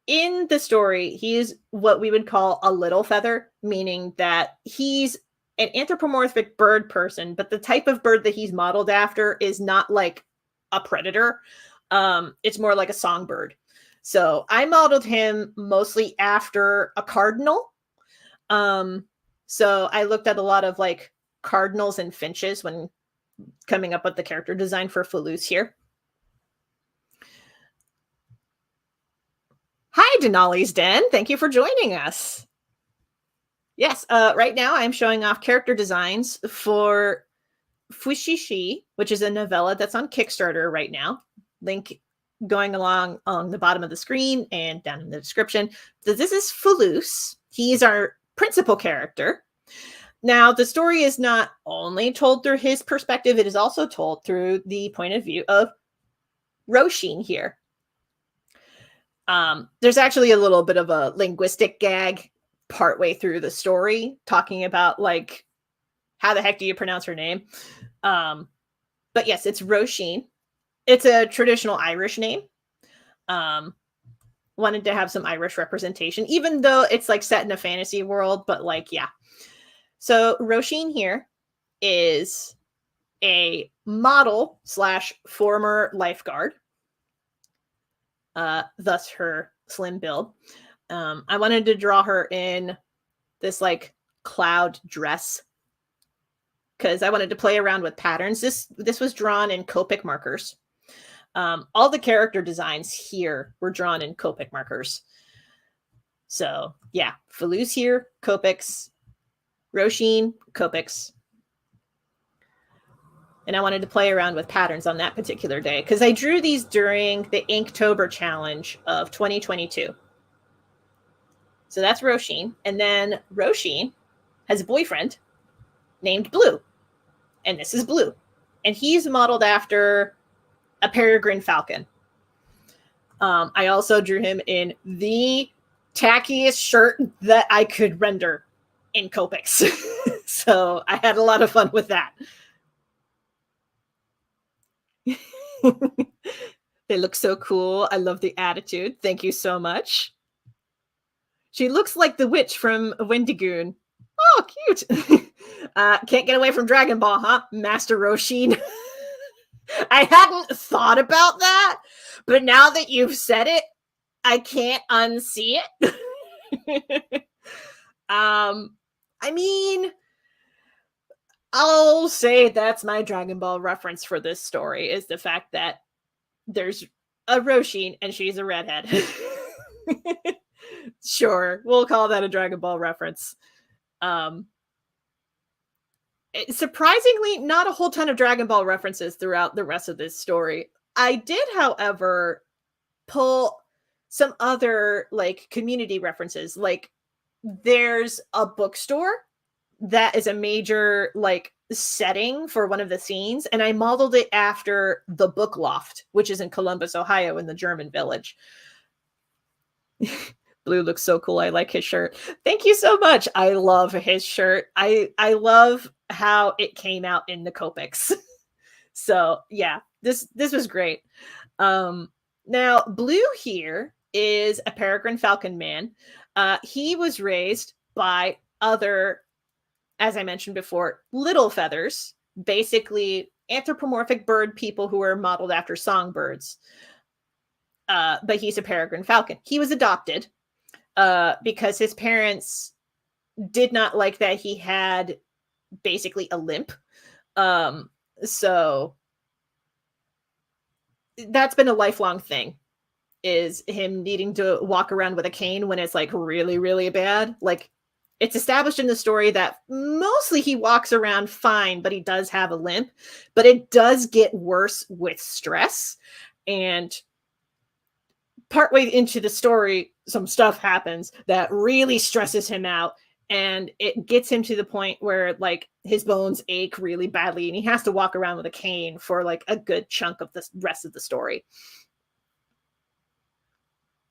in the story, he is what we would call a little feather, meaning that he's an anthropomorphic bird person, but the type of bird that he's modeled after is not like a predator. It's more like a songbird. So I modeled him mostly after a cardinal. So I looked at a lot of like cardinals and finches when coming up with the character design for Fwishi'shi here. Hi, Denali's Den. Thank you for joining us. Yes, right now I'm showing off character designs for Fwishi'shi, which is a novella that's on Kickstarter right now. Link going along on the bottom of the screen and down in the description. So this is Fwishi'shi. He's our principal character. Now, the story is not only told through his perspective, it is also told through the point of view of Roshin here. There's actually a little bit of a linguistic gag partway through the story, talking about like, how the heck do you pronounce her name? But yes, it's Roshin. It's a traditional Irish name. Wanted to have some Irish representation, even though it's like set in a fantasy world, but like, yeah. So Roshin here is a model / former lifeguard. Thus her slim build. I wanted to draw her in this like cloud dress because I wanted to play around with patterns. This was drawn in Copic markers. All the character designs here were drawn in Copic markers. So yeah, Fwishi'shi here, Copics, Roshin, Copics. And I wanted to play around with patterns on that particular day because I drew these during the Inktober challenge of 2022. So that's Roshin. And then Roshin has a boyfriend named Blue. And this is Blue. And he's modeled after a peregrine falcon. I also drew him in the tackiest shirt that I could render in Copics. So I had a lot of fun with that. They look so cool. I love the attitude. Thank you so much. She looks like the witch from Wendigoon. Oh, cute. Can't get away from Dragon Ball, huh? Master Roshin. I hadn't thought about that, but now that you've said it, I can't unsee it. I mean, I'll say that's my Dragon Ball reference for this story, is the fact that there's a Roshin and she's a redhead. Sure, we'll call that a Dragon Ball reference. Surprisingly, not a whole ton of Dragon Ball references throughout the rest of this story. I did, however, pull some other like community references. Like there's a bookstore that is a major like setting for one of the scenes, and I modeled it after the Book Loft, which is in Columbus, Ohio, in the German Village. Blue looks so cool. I like his shirt. Thank you so much. I love his shirt. I love how it came out in the Copics. So yeah, this was great. Now Blue here is a peregrine falcon man. He was raised by other, as I mentioned before, little feathers, basically anthropomorphic bird people who are modeled after songbirds. But he's a peregrine falcon. He was adopted because his parents did not like that he had basically a limp. So that's been a lifelong thing, is him needing to walk around with a cane when it's like really, really bad. Like, it's established in the story that mostly he walks around fine, but he does have a limp. But it does get worse with stress. And partway into the story, some stuff happens that really stresses him out. And it gets him to the point where like his bones ache really badly and he has to walk around with a cane for like a good chunk of the rest of the story.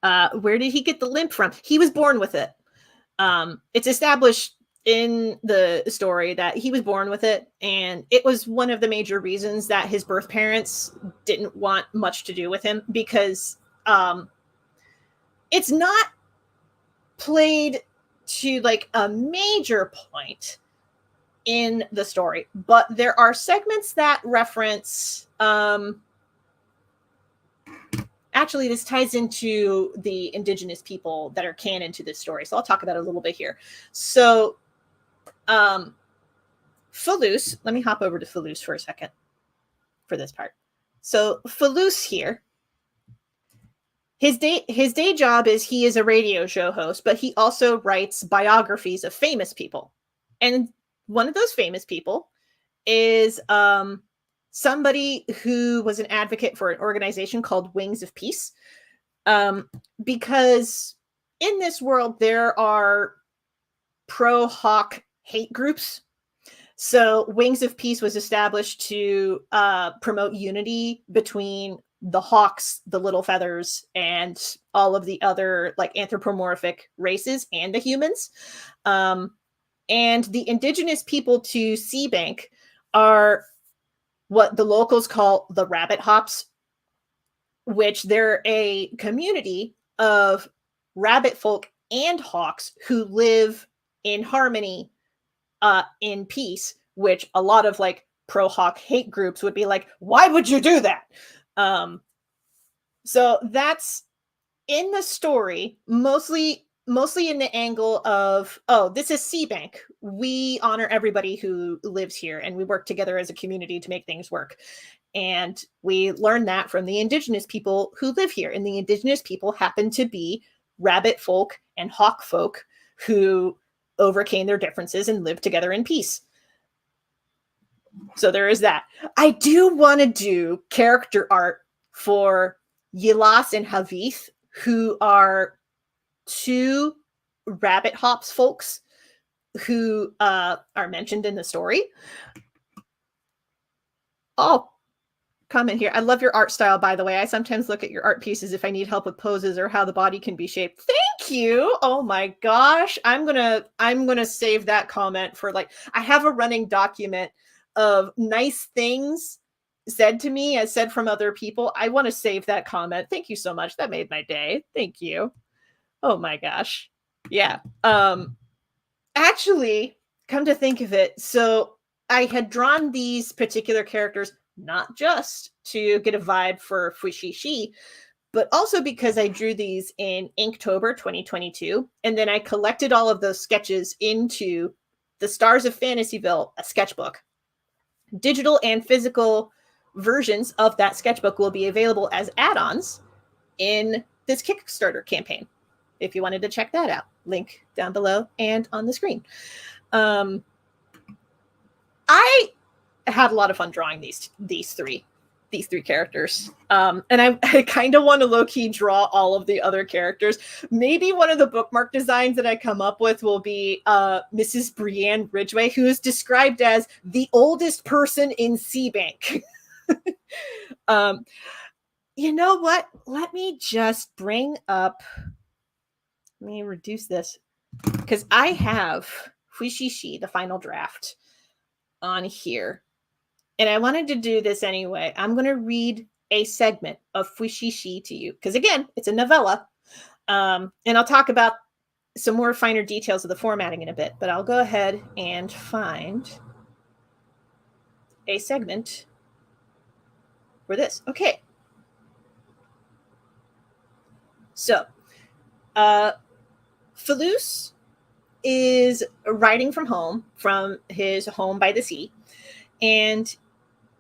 Where did he get the limp from? He was born with it. It's established in the story that he was born with it, and it was one of the major reasons that his birth parents didn't want much to do with him, because it's not played to like a major point in the story, but there are segments that reference actually, this ties into the indigenous people that are canon to this story. So I'll talk about it a little bit here. So Faloose, let me hop over to Faloose for a second for this part. So Faloose here, his day job is he is a radio show host, but he also writes biographies of famous people. And one of those famous people is somebody who was an advocate for an organization called Wings of Peace. Because in this world, there are pro-Hawk hate groups. So Wings of Peace was established to promote unity between the Hawks, the Little Feathers, and all of the other like anthropomorphic races and the humans. And the indigenous people to Seabank are what the locals call the rabbit hops, which they're a community of rabbit folk and hawks who live in harmony, in peace, which a lot of like pro-hawk hate groups would be like, why would you do that? So that's in the story, mostly in the angle of, oh, this is Seabank. We honor everybody who lives here and we work together as a community to make things work. And we learn that from the indigenous people who live here. And the indigenous people happen to be rabbit folk and hawk folk who overcame their differences and lived together in peace. So there is that. I do want to do character art for Yilas and Havith, who are two rabbit hops folks who are mentioned in the story. Oh, comment here. I love your art style, by the way. I sometimes look at your art pieces if I need help with poses or how the body can be shaped. Thank you. Oh my gosh. I'm gonna save that comment for like, I have a running document of nice things said to me as said from other people. I want to save that comment. Thank you so much. That made my day. Thank you. Oh my gosh. Yeah. Actually, come to think of it, so I had drawn these particular characters not just to get a vibe for Fwishi'shi, but also because I drew these in Inktober 2022, and then I collected all of those sketches into the Stars of Fantasyville, a sketchbook. Digital and physical versions of that sketchbook will be available as add-ons in this Kickstarter campaign, if you wanted to check that out. Link down below and on the screen. I had a lot of fun drawing these three characters. And I kind of want to low-key draw all of the other characters. Maybe one of the bookmark designs that I come up with will be Mrs. Brienne Ridgway, who is described as the oldest person in Seabank. You know what? Let me just bring up, let me reduce this, because I have Fwishi'shi, the final draft, on here. And I wanted to do this anyway. I'm going to read a segment of Fwishi'shi to you, because again, it's a novella. And I'll talk about some more finer details of the formatting in a bit, but I'll go ahead and find a segment for this. Okay. So, Faloose is riding from his home by the sea, and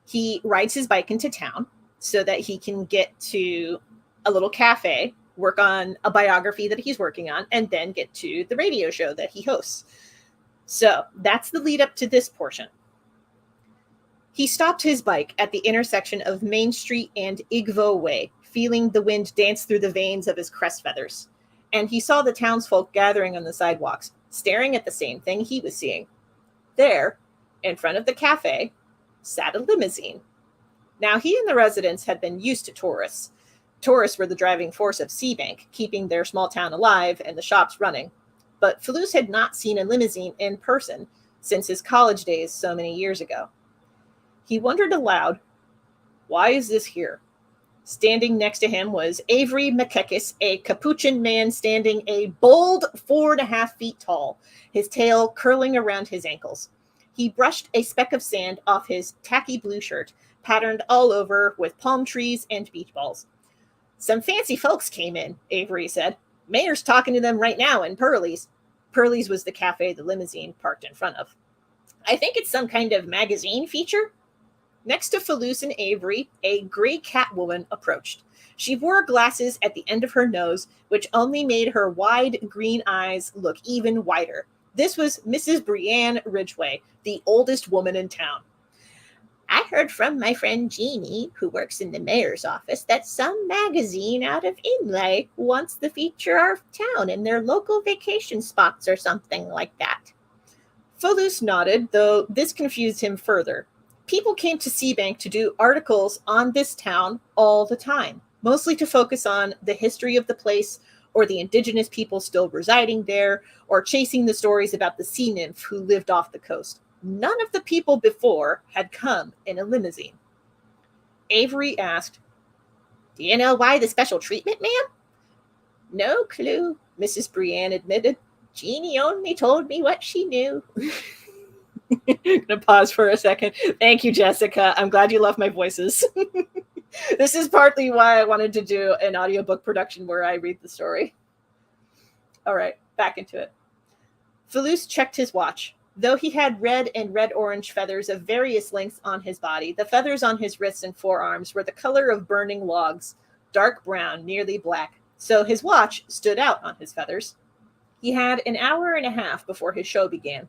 he rides his bike into town. so that he can get to a little cafe, work on a biography that he's working on, and then get to the radio show that he hosts. So that's the lead up to this portion. He stopped his bike at the intersection of Main Street and Igvo Way, feeling the wind dance through the veins of his crest feathers. And he saw the townsfolk gathering on the sidewalks, staring at the same thing he was seeing. There, in front of the cafe, sat a limousine. Now, he and the residents had been used to tourists. Tourists were the driving force of Seabank, keeping their small town alive and the shops running. But Faloose had not seen a limousine in person since his college days so many years ago. He wondered aloud, why is this here? Standing next to him was Avery McClain, a capuchin man standing a bold 4.5 feet tall, his tail curling around his ankles. He brushed a speck of sand off his tacky blue shirt, patterned all over with palm trees and beach balls. Some fancy folks came in, Avery said. Mayor's talking to them right now in Pearlie's. Pearlie's was the cafe the limousine parked in front of. I think it's some kind of magazine feature. Next to Faloose and Avery, a gray cat woman approached. She wore glasses at the end of her nose, which only made her wide green eyes look even wider. This was Mrs. Brienne Ridgway, the oldest woman in town. I heard from my friend Jeannie, who works in the mayor's office, that some magazine out of Inlay wants to feature our town in their local vacation spots or something like that. Faloose nodded, though this confused him further. People came to Seabank to do articles on this town all the time, mostly to focus on the history of the place or the indigenous people still residing there, or chasing the stories about the sea nymph who lived off the coast. None of the people before had come in a limousine. Avery asked, Do you know why the special treatment, ma'am? No clue, Mrs. Brienne admitted. Jeannie only told me what she knew. I'm going to pause for a second. Thank you, Jessica. I'm glad you love my voices. This is partly why I wanted to do an audiobook production where I read the story. All right, back into it. Faloose checked his watch. Though he had red and red-orange feathers of various lengths on his body, the feathers on his wrists and forearms were the color of burning logs, dark brown, nearly black, so his watch stood out on his feathers. He had an hour and a half before his show began.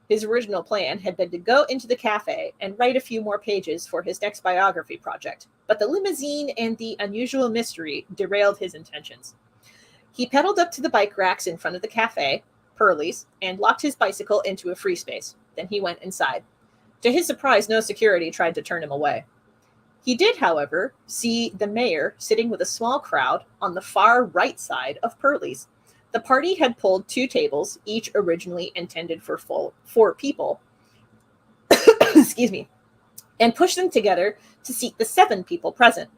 His original plan had been to go into the cafe and write a few more pages for his next biography project, but the limousine and the unusual mystery derailed his intentions. He pedaled up to the bike racks in front of the cafe, Pearlie's, and locked his bicycle into a free space. Then he went inside. To his surprise, no security tried to turn him away. He did, however, see the mayor sitting with a small crowd on the far right side of Pearlie's. The party had pulled 2 tables, each originally intended for 4 people, excuse me, and pushed them together to seat the 7 people present.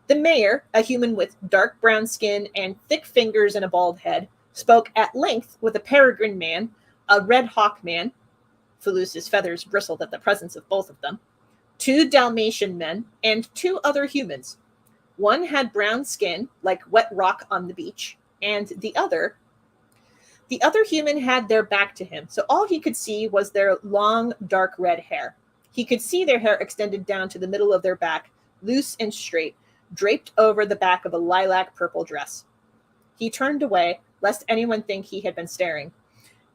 The mayor, a human with dark brown skin and thick fingers and a bald head, spoke at length with a peregrine man, a red hawk man, Faloose's feathers bristled at the presence of both of them, 2 Dalmatian men, and 2 other humans. One had brown skin, like wet rock on the beach, and the other human had their back to him, so all he could see was their long, dark red hair. He could see their hair extended down to the middle of their back, loose and straight, draped over the back of a lilac-purple dress. He turned away, lest anyone think he had been staring.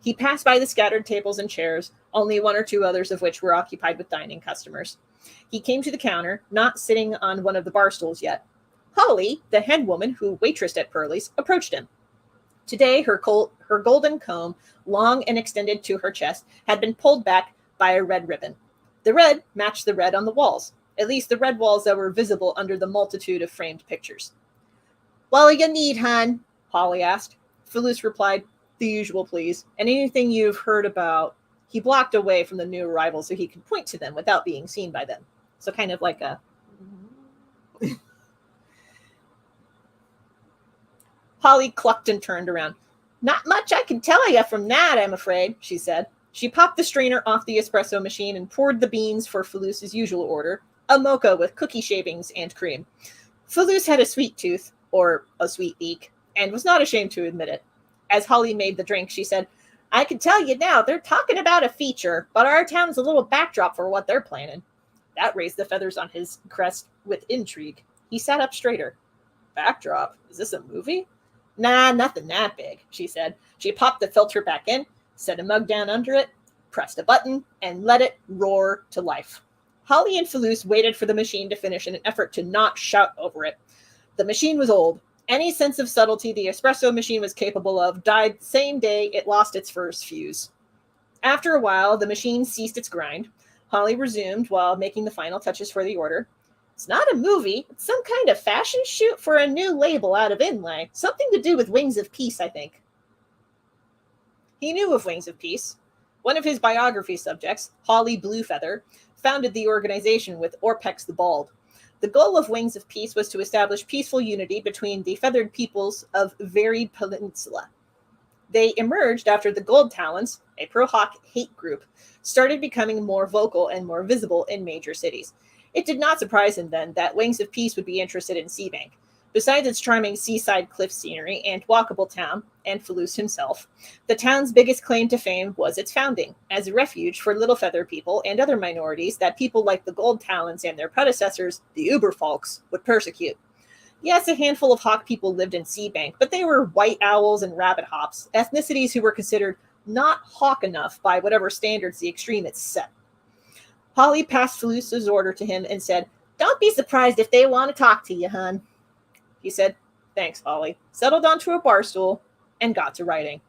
He passed by the scattered tables and chairs, only 1 or 2 others of which were occupied with dining customers. He came to the counter, not sitting on one of the bar stools yet. Holly, the head woman who waitressed at Pearlie's, approached him. Today, her golden comb, long and extended to her chest, had been pulled back by a red ribbon. The red matched the red on the walls, at least the red walls that were visible under the multitude of framed pictures. "What'll you need, hon?" Holly asked. Faloose replied, "The usual, please, and anything you've heard about." He blocked away from the new arrival so he could point to them without being seen by them. So kind of like a... Holly clucked and turned around. "Not much I can tell you from that, I'm afraid," she said. She popped the strainer off the espresso machine and poured the beans for Faloose's usual order, a mocha with cookie shavings and cream. Faloose had a sweet tooth, or a sweet beak, and was not ashamed to admit it. As Holly made the drink, she said, "I can tell you now, they're talking about a feature, but our town's a little backdrop for what they're planning." That raised the feathers on his crest with intrigue. He sat up straighter. Backdrop? Is this a movie? Nah, nothing that big, she said. She popped the filter back in, set a mug down under it, pressed a button, and let it roar to life. Holly and Falus waited for the machine to finish in an effort to not shout over it. The machine was old. Any sense of subtlety the espresso machine was capable of died the same day it lost its first fuse. After a while, the machine ceased its grind. Holly resumed while making the final touches for the order. It's not a movie. It's some kind of fashion shoot for a new label out of Inlay. Something to do with Wings of Peace, I think. He knew of Wings of Peace. One of his biography subjects, Holly Bluefeather, founded the organization with Orpex the Bald. The goal of Wings of Peace was to establish peaceful unity between the feathered peoples of varied peninsula. They emerged after the Gold Talons, a pro-hawk hate group, started becoming more vocal and more visible in major cities. It did not surprise him then that Wings of Peace would be interested in Seabank. Besides its charming seaside cliff scenery and walkable town, and Falus himself, the town's biggest claim to fame was its founding, as a refuge for little feather people and other minorities that people like the Gold Talons and their predecessors, the Uberfolks, would persecute. Yes, a handful of hawk people lived in Seabank, but they were white owls and rabbit hops, ethnicities who were considered not hawk enough by whatever standards the extremists set. Holly passed Falus's order to him and said, "Don't be surprised if they want to talk to you, hun." He said, "Thanks, Holly," settled onto a bar stool, and got to writing.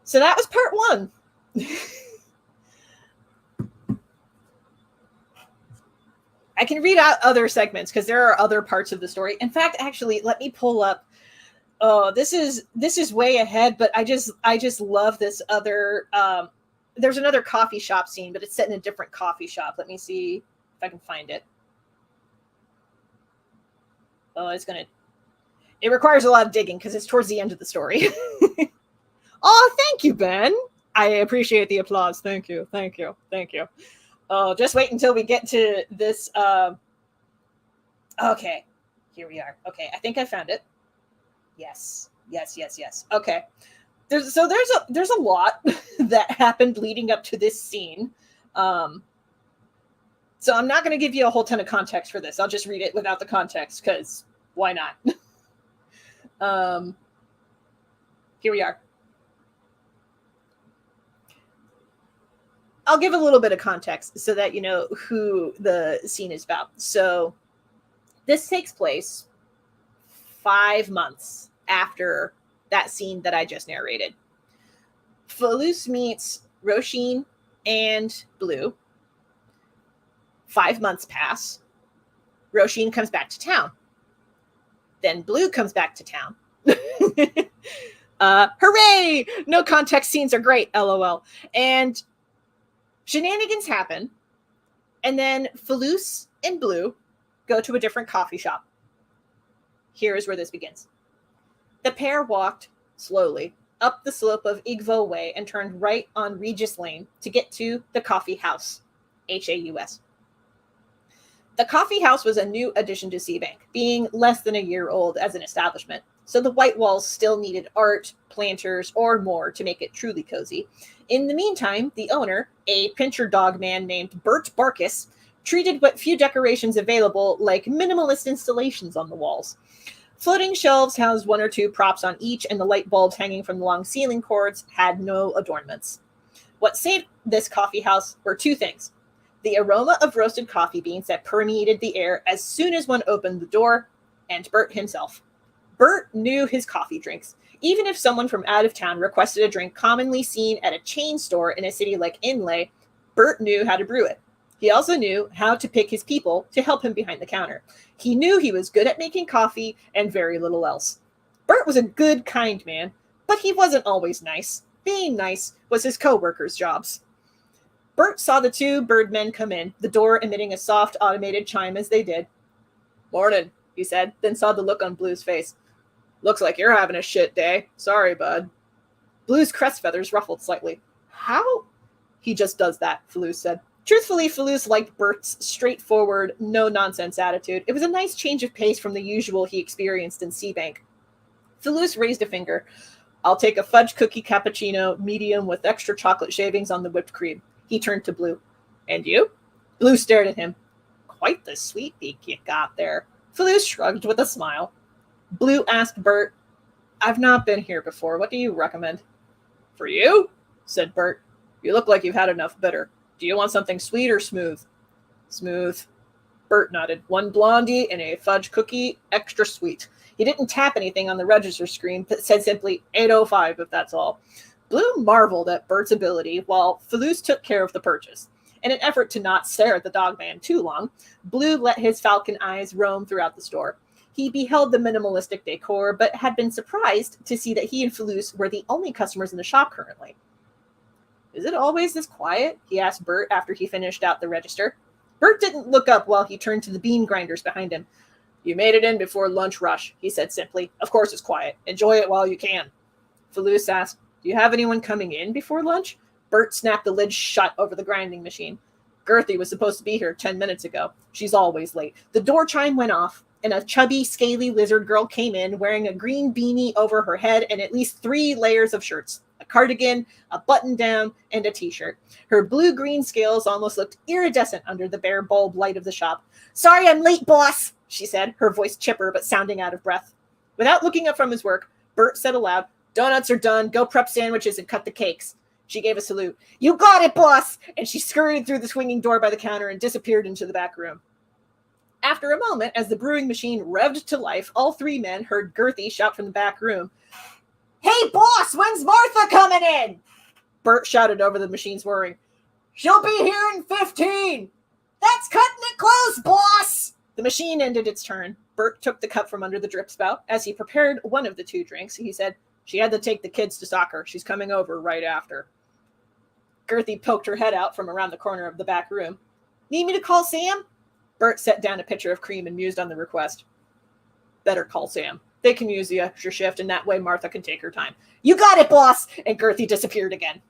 So that was part one. I can read out other segments because there are other parts of the story. In fact, actually, let me pull up. Oh, this is way ahead, but I just love this other. There's another coffee shop scene, but it's set in a different coffee shop. Let me see if I can find it. Oh, it requires a lot of digging because it's towards the end of the story. Oh, thank you, Ben. I appreciate the applause. Thank you. Oh, just wait until we get to this. Okay, here we are. Okay, I think I found it. Yes. Okay. There's a lot that happened leading up to this scene. So I'm not going to give you a whole ton of context for this. I'll just read it without the context because why not? Here we are. I'll give a little bit of context so that you know who the scene is about. So this takes place 5 months after that scene that I just narrated. Falus meets Roisin and Blue. 5 months pass. Roisin comes back to town. Then Blue comes back to town. Hooray! No context scenes are great, LOL. And shenanigans happen. And then Falus and Blue go to a different coffee shop. Here is where this begins. The pair walked slowly up the slope of Igvo Way and turned right on Regis Lane to get to the coffee house, Haus. The coffee house was a new addition to Seabank, being less than a year old as an establishment, so the white walls still needed art, planters, or more to make it truly cozy. In the meantime, the owner, a pincher dog man named Bryce Bargar, treated what few decorations available like minimalist installations on the walls. Floating shelves housed one or two props on each, and the light bulbs hanging from the long ceiling cords had no adornments. What saved this coffee house were two things. The aroma of roasted coffee beans that permeated the air as soon as one opened the door, and Bert himself. Bert knew his coffee drinks. Even if someone from out of town requested a drink commonly seen at a chain store in a city like Inlay, Bert knew how to brew it. He also knew how to pick his people to help him behind the counter. He knew he was good at making coffee and very little else. Bert was a good, kind man, but he wasn't always nice. Being nice was his co-workers' jobs. Bert saw the two birdmen come in, the door emitting a soft, automated chime as they did. "Morning," he said, then saw the look on Blue's face. "Looks like you're having a shit day. Sorry, bud." Blue's crest feathers ruffled slightly. "How?" "He just does that," Falus said. Truthfully, Falus liked Bert's straightforward, no-nonsense attitude. It was a nice change of pace from the usual he experienced in Seabank. Falus raised a finger. "I'll take a fudge cookie cappuccino, medium with extra chocolate shavings on the whipped cream." He turned to Blue. "And you?" Blue stared at him. Quite the sweet beak you got there. Faloose shrugged with a smile. Blue asked Bert, I've not been here before. What do you recommend? For you? Said Bert. You look like you've had enough bitter. Do you want something sweet or smooth? Smooth. Bert nodded. One blondie and a fudge cookie, extra sweet. He didn't tap anything on the register screen, but said simply 805 if that's all. Blue marveled at Bert's ability while Faloose took care of the purchase. In an effort to not stare at the dogman too long, Blue let his falcon eyes roam throughout the store. He beheld the minimalistic decor, but had been surprised to see that he and Faloose were the only customers in the shop currently. Is it always this quiet? He asked Bert after he finished out the register. Bert didn't look up while he turned to the bean grinders behind him. You made it in before lunch rush, he said simply. Of course it's quiet. Enjoy it while you can. Faloose asked, Do you have anyone coming in before lunch? Bert snapped the lid shut over the grinding machine. Gertie was supposed to be here 10 minutes ago. She's always late. The door chime went off, and a chubby, scaly lizard girl came in wearing a green beanie over her head and at least 3 layers of shirts, a cardigan, a button-down, and a t-shirt. Her blue-green scales almost looked iridescent under the bare bulb light of the shop. Sorry I'm late, boss, she said, her voice chipper but sounding out of breath. Without looking up from his work, Bert said aloud, Donuts are done. Go prep sandwiches and cut the cakes. She gave a salute. You got it, boss! And she scurried through the swinging door by the counter and disappeared into the back room. After a moment, as the brewing machine revved to life, all 3 men heard Gertie shout from the back room, Hey, boss, when's Martha coming in? Bert shouted over the machine's whirring. She'll be here in 15. That's cutting it close, boss! The machine ended its turn. Bert took the cup from under the drip spout. As he prepared one of the 2 drinks, he said, She had to take the kids to soccer. She's coming over right after. Gertie poked her head out from around the corner of the back room. Need me to call Sam? Bert set down a pitcher of cream and mused on the request. Better call Sam. They can use the extra shift, and that way Martha can take her time. You got it, boss! And Gertie disappeared again.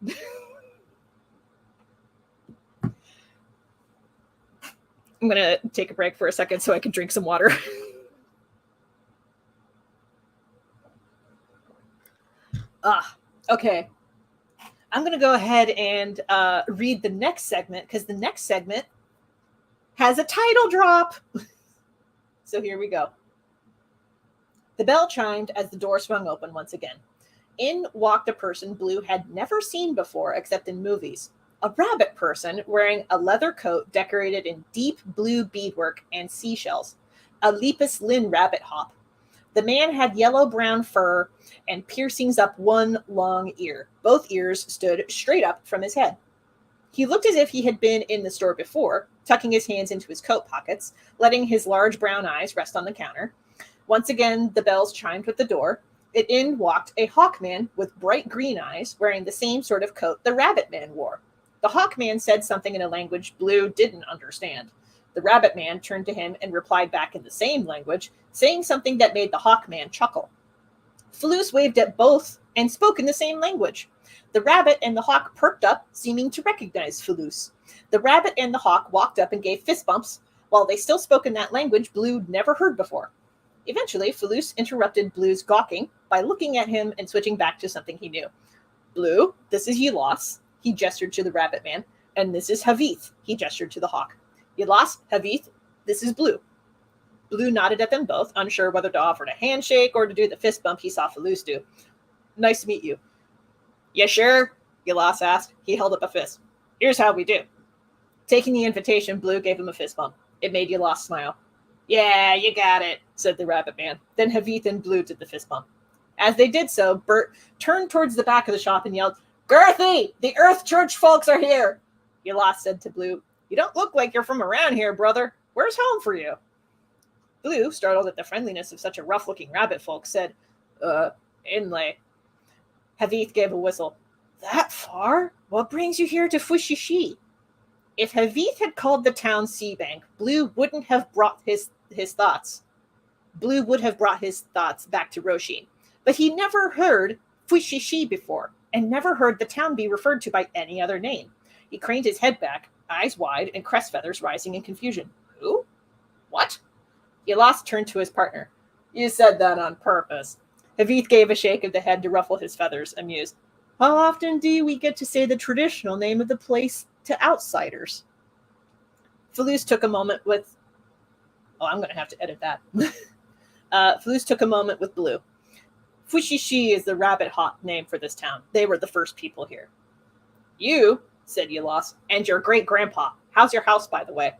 I'm going to take a break for a second so I can drink some water. Okay. I'm going to go ahead and read the next segment because the next segment has a title drop. So here we go. The bell chimed as the door swung open once again. In walked a person Blue had never seen before except in movies. A rabbit person wearing a leather coat decorated in deep blue beadwork and seashells. A Lepus Lynn rabbit hop. The man had yellow-brown fur and piercings up one long ear. Both ears stood straight up from his head. He looked as if he had been in the store before, tucking his hands into his coat pockets, letting his large brown eyes rest on the counter. Once again, the bells chimed with the door. In walked a hawkman with bright green eyes, wearing the same sort of coat the rabbit man wore. The hawkman said something in a language Blue didn't understand. The rabbit man turned to him and replied back in the same language, saying something that made the hawkman chuckle. Faloose waved at both and spoke in the same language. The rabbit and the hawk perked up, seeming to recognize Faloose. The rabbit and the hawk walked up and gave fist bumps, while they still spoke in that language Blue never heard before. Eventually, Faloose interrupted Blue's gawking by looking at him and switching back to something he knew. Blue, this is Yelos, he gestured to the rabbit man, and this is Havith, he gestured to the hawk. Yelos, Havith, this is Blue. Blue nodded at them both, unsure whether to offer a handshake or to do the fist bump he saw Faloose do. Nice to meet you. You sure? Yelos asked. He held up a fist. Here's how we do. Taking the invitation, Blue gave him a fist bump. It made Yelos smile. Yeah, you got it, said the rabbit man. Then Havith and Blue did the fist bump. As they did so, Bert turned towards the back of the shop and yelled, Gertie, the Earth Church folks are here. Yelos said to Blue, You don't look like you're from around here, brother. Where's home for you? Blue, startled at the friendliness of such a rough-looking rabbit folk, said, Inlay. Havith gave a whistle. That far? What brings you here to Fwishi'shi? If Havith had called the town Seabank, Blue wouldn't have brought his thoughts. Blue would have brought his thoughts back to Roshi. But he never heard Fwishi'shi before, and never heard the town be referred to by any other name. He craned his head back, eyes wide, and crest feathers rising in confusion. Who? What? Yelos turned to his partner. You said that on purpose. Havith gave a shake of the head to ruffle his feathers, amused. How often do we get to say the traditional name of the place to outsiders? Faloose took a moment with... Oh, I'm going to have to edit that. Faloose took a moment with Blue. Fwishi'shi is the rabbit hop name for this town. They were the first people here. You, said Yalas, and your great-grandpa. How's your house, by the way?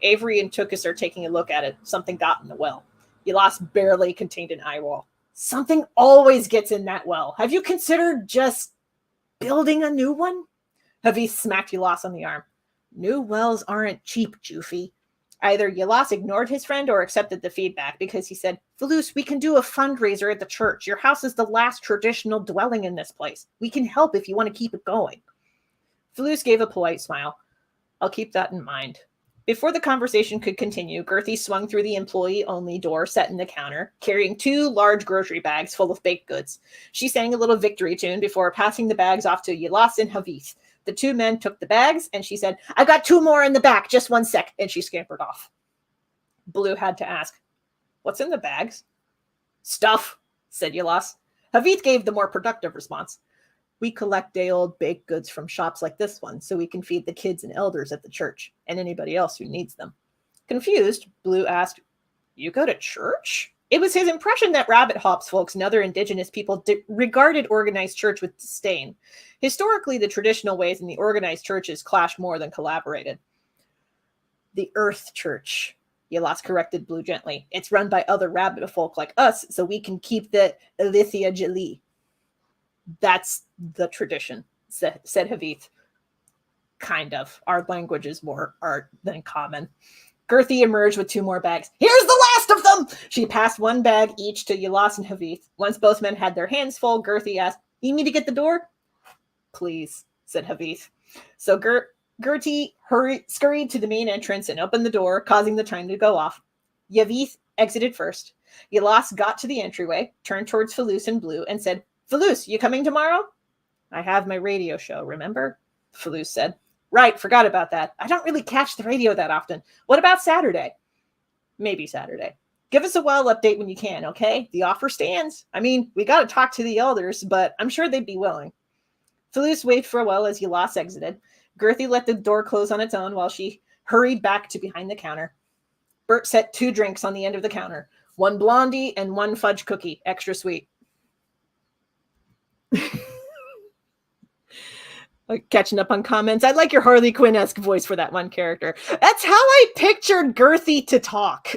Avery and Tukas are taking a look at it. Something got in the well. Yalas barely contained an eye roll. Something always gets in that well. Have you considered just building a new one? Haviz smacked Yalas on the arm. New wells aren't cheap, Joofy. Either Yalas ignored his friend or accepted the feedback because he said, Faloose, we can do a fundraiser at the church. Your house is the last traditional dwelling in this place. We can help if you want to keep it going. Faloose gave a polite smile. I'll keep that in mind. Before the conversation could continue, Gerthy swung through the employee-only door set in the counter, carrying 2 large grocery bags full of baked goods. She sang a little victory tune before passing the bags off to Yalas and Haviz. The 2 men took the bags, and she said, I got 2 more in the back, just 1 sec, and she scampered off. Blue had to ask, what's in the bags? Stuff, said Yalas. Haviz gave the more productive response. We collect day-old baked goods from shops like this one so we can feed the kids and elders at the church and anybody else who needs them. Confused, Blue asked, you go to church? It was his impression that Rabbit Hops folks and other indigenous people regarded organized church with disdain. Historically, the traditional ways in the organized churches clashed more than collaborated. The Earth Church, Yalas corrected Blue gently. It's run by other rabbit folk like us, so we can keep the Alithia Jali. That's the tradition, said Haviz. Kind of. Our language is more art than common. Gerthy emerged with 2 more bags. Here's the last of them! She passed 1 bag each to Yalas and Haviz. Once both men had their hands full, Gerthy asked, need me to get the door? Please, said Haviz. So Gertie scurried to the main entrance and opened the door, causing the train to go off. Haviz exited first. Yalas got to the entryway, turned towards Faloose and Blue, and said, Faloose, you coming tomorrow? I have my radio show, remember? Faloose said. Right, forgot about that. I don't really catch the radio that often. What about Saturday? Maybe Saturday. Give us a well update when you can, okay? The offer stands. I mean, we got to talk to the elders, but I'm sure they'd be willing. Faloose waved farewell as Yalas exited. Gerthy let the door close on its own while she hurried back to behind the counter. Bert set 2 drinks on the end of the counter. 1 blondie and 1 fudge cookie, extra sweet. Catching up on comments. I like your Harley Quinn-esque voice for that one character. That's how I pictured Gerthy to talk.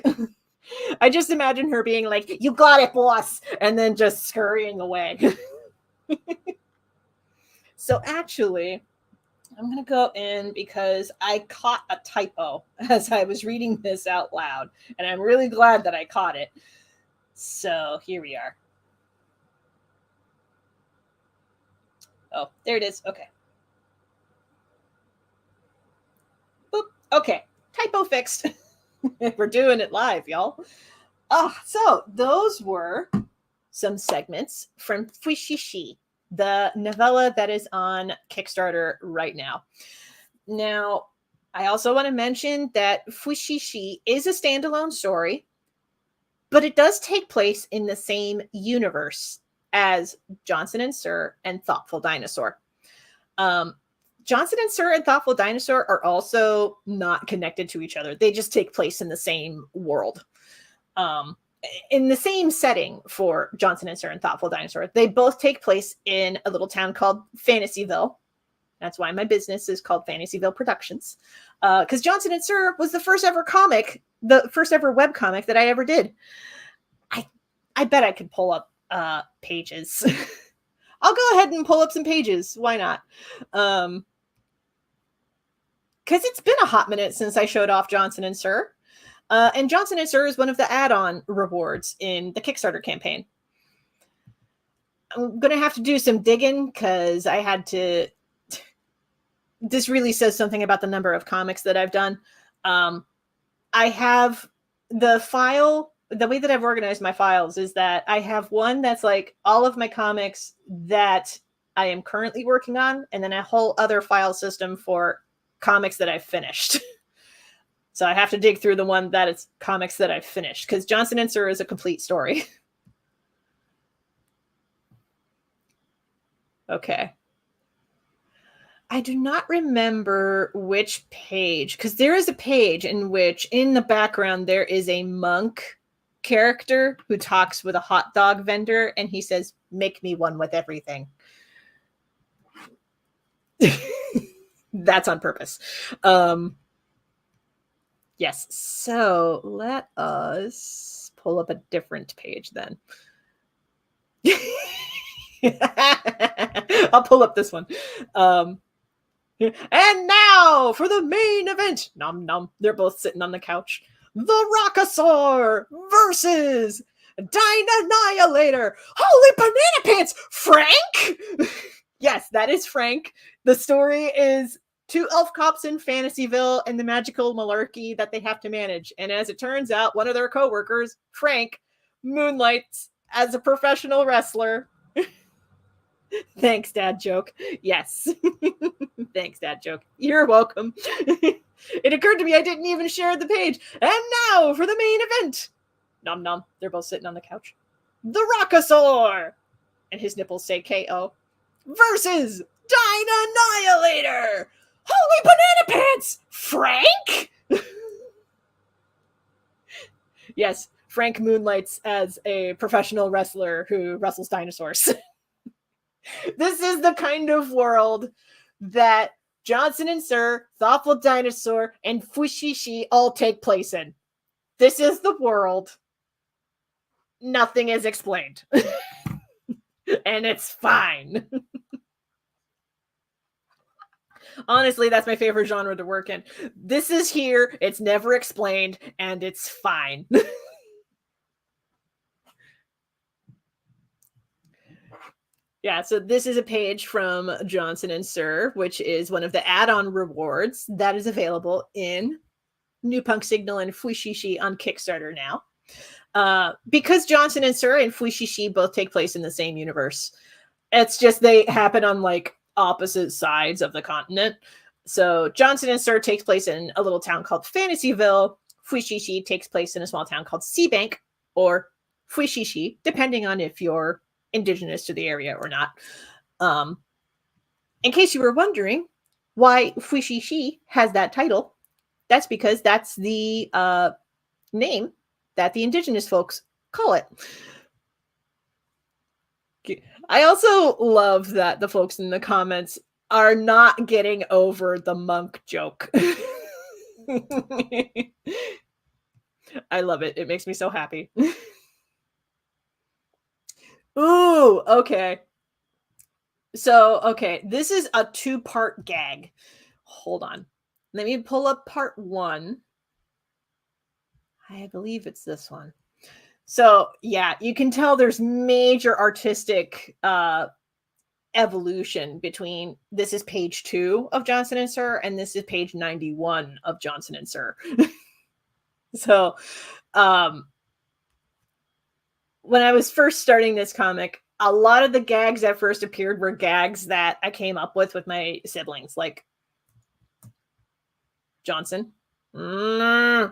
I just imagine her being like, you got it, boss, and then just scurrying away. So actually, I'm going to go in because I caught a typo as I was reading this out loud, and I'm really glad that I caught it. So here we are. Oh, there it is. Okay. Boop. Okay. Typo fixed. We're doing it live, y'all. So those were some segments from Fwishi'shi, the novella that is on Kickstarter right now. Now, I also want to mention that Fwishi'shi is a standalone story, but it does take place in the same universe as Johnson and Sir and Thoughtful Dinosaur. Johnson and Sir and Thoughtful Dinosaur are also not connected to each other. They just take place in the same world. In the same setting for Johnson and Sir and Thoughtful Dinosaur. They both take place in a little town called Fantasyville. That's why my business is called Fantasyville Productions. Because Johnson and Sir was the first ever comic, the first ever webcomic that I ever did. I bet I could pull up pages. I'll go ahead and pull up some pages. Why not? Because it's been a hot minute since I showed off Johnson and Sir. And Johnson and Sir is one of the add-on rewards in the Kickstarter campaign. I'm going to have to do some digging because I had to... This really says something about the number of comics that I've done. I have the file... The way that I've organized my files is that I have one that's like all of my comics that I am currently working on, and then a whole other file system for comics that I've finished. So I have to dig through the one that is comics that I've finished, because Johnson and Sir is a complete story. Okay. I do not remember which page, because there is a page in which in the background there is a monk character who talks with a hot dog vendor and he says, "Make me one with everything." That's on purpose. Yes, so let us pull up a different page then. I'll pull up this one. And now for the main event. Nom nom. They're both sitting on the couch. The Rockosaur versus Dynannihilator. Holy banana pants, Frank! Yes, that is Frank. The story is two elf cops in Fantasyville and the magical malarkey that they have to manage. And as it turns out, one of their co-workers, Frank, moonlights as a professional wrestler. Thanks, dad joke. Yes. Thanks, dad joke. You're welcome. It occurred to me I didn't even share the page. And now for the main event. Nom nom. They're both sitting on the couch. The Rockosaur. And his nipples say KO. Versus Dynannihilator. Holy banana pants, Frank. Yes, Frank moonlights as a professional wrestler who wrestles dinosaurs. This is the kind of world that Johnson and Sir, Thoughtful Dinosaur, and Fwishi'shi all take place in. This is the world. Nothing is explained. And it's fine. Honestly, that's my favorite genre to work in. This is here, it's never explained, and it's fine. Yeah, so this is a page from Johnson and Sir, which is one of the add-on rewards that is available in New Punk Signal and Fwishi'shi on Kickstarter now. Because Johnson and Sir and Fwishi'shi both take place in the same universe. It's just they happen on like opposite sides of the continent. So Johnson and Sir takes place in a little town called Fantasyville. Fwishi'shi takes place in a small town called Seabank or Fwishi'shi, depending on if you're indigenous to the area or not. In case you were wondering why Fwishi'shi has that title, that's because that's the name that the indigenous folks call it. I also love that the folks in the comments are not getting over the monk joke. I love it. It makes me so happy. Ooh, okay. So, okay, this is a two-part gag. Hold on. Let me pull up part one. I believe it's this one. So, yeah, you can tell there's major artistic evolution between this is page 2 of Johnson and Sir and this is page 91 of Johnson and Sir. So, when I was first starting this comic, a lot of the gags that first appeared were gags that I came up with my siblings, like Johnson. Why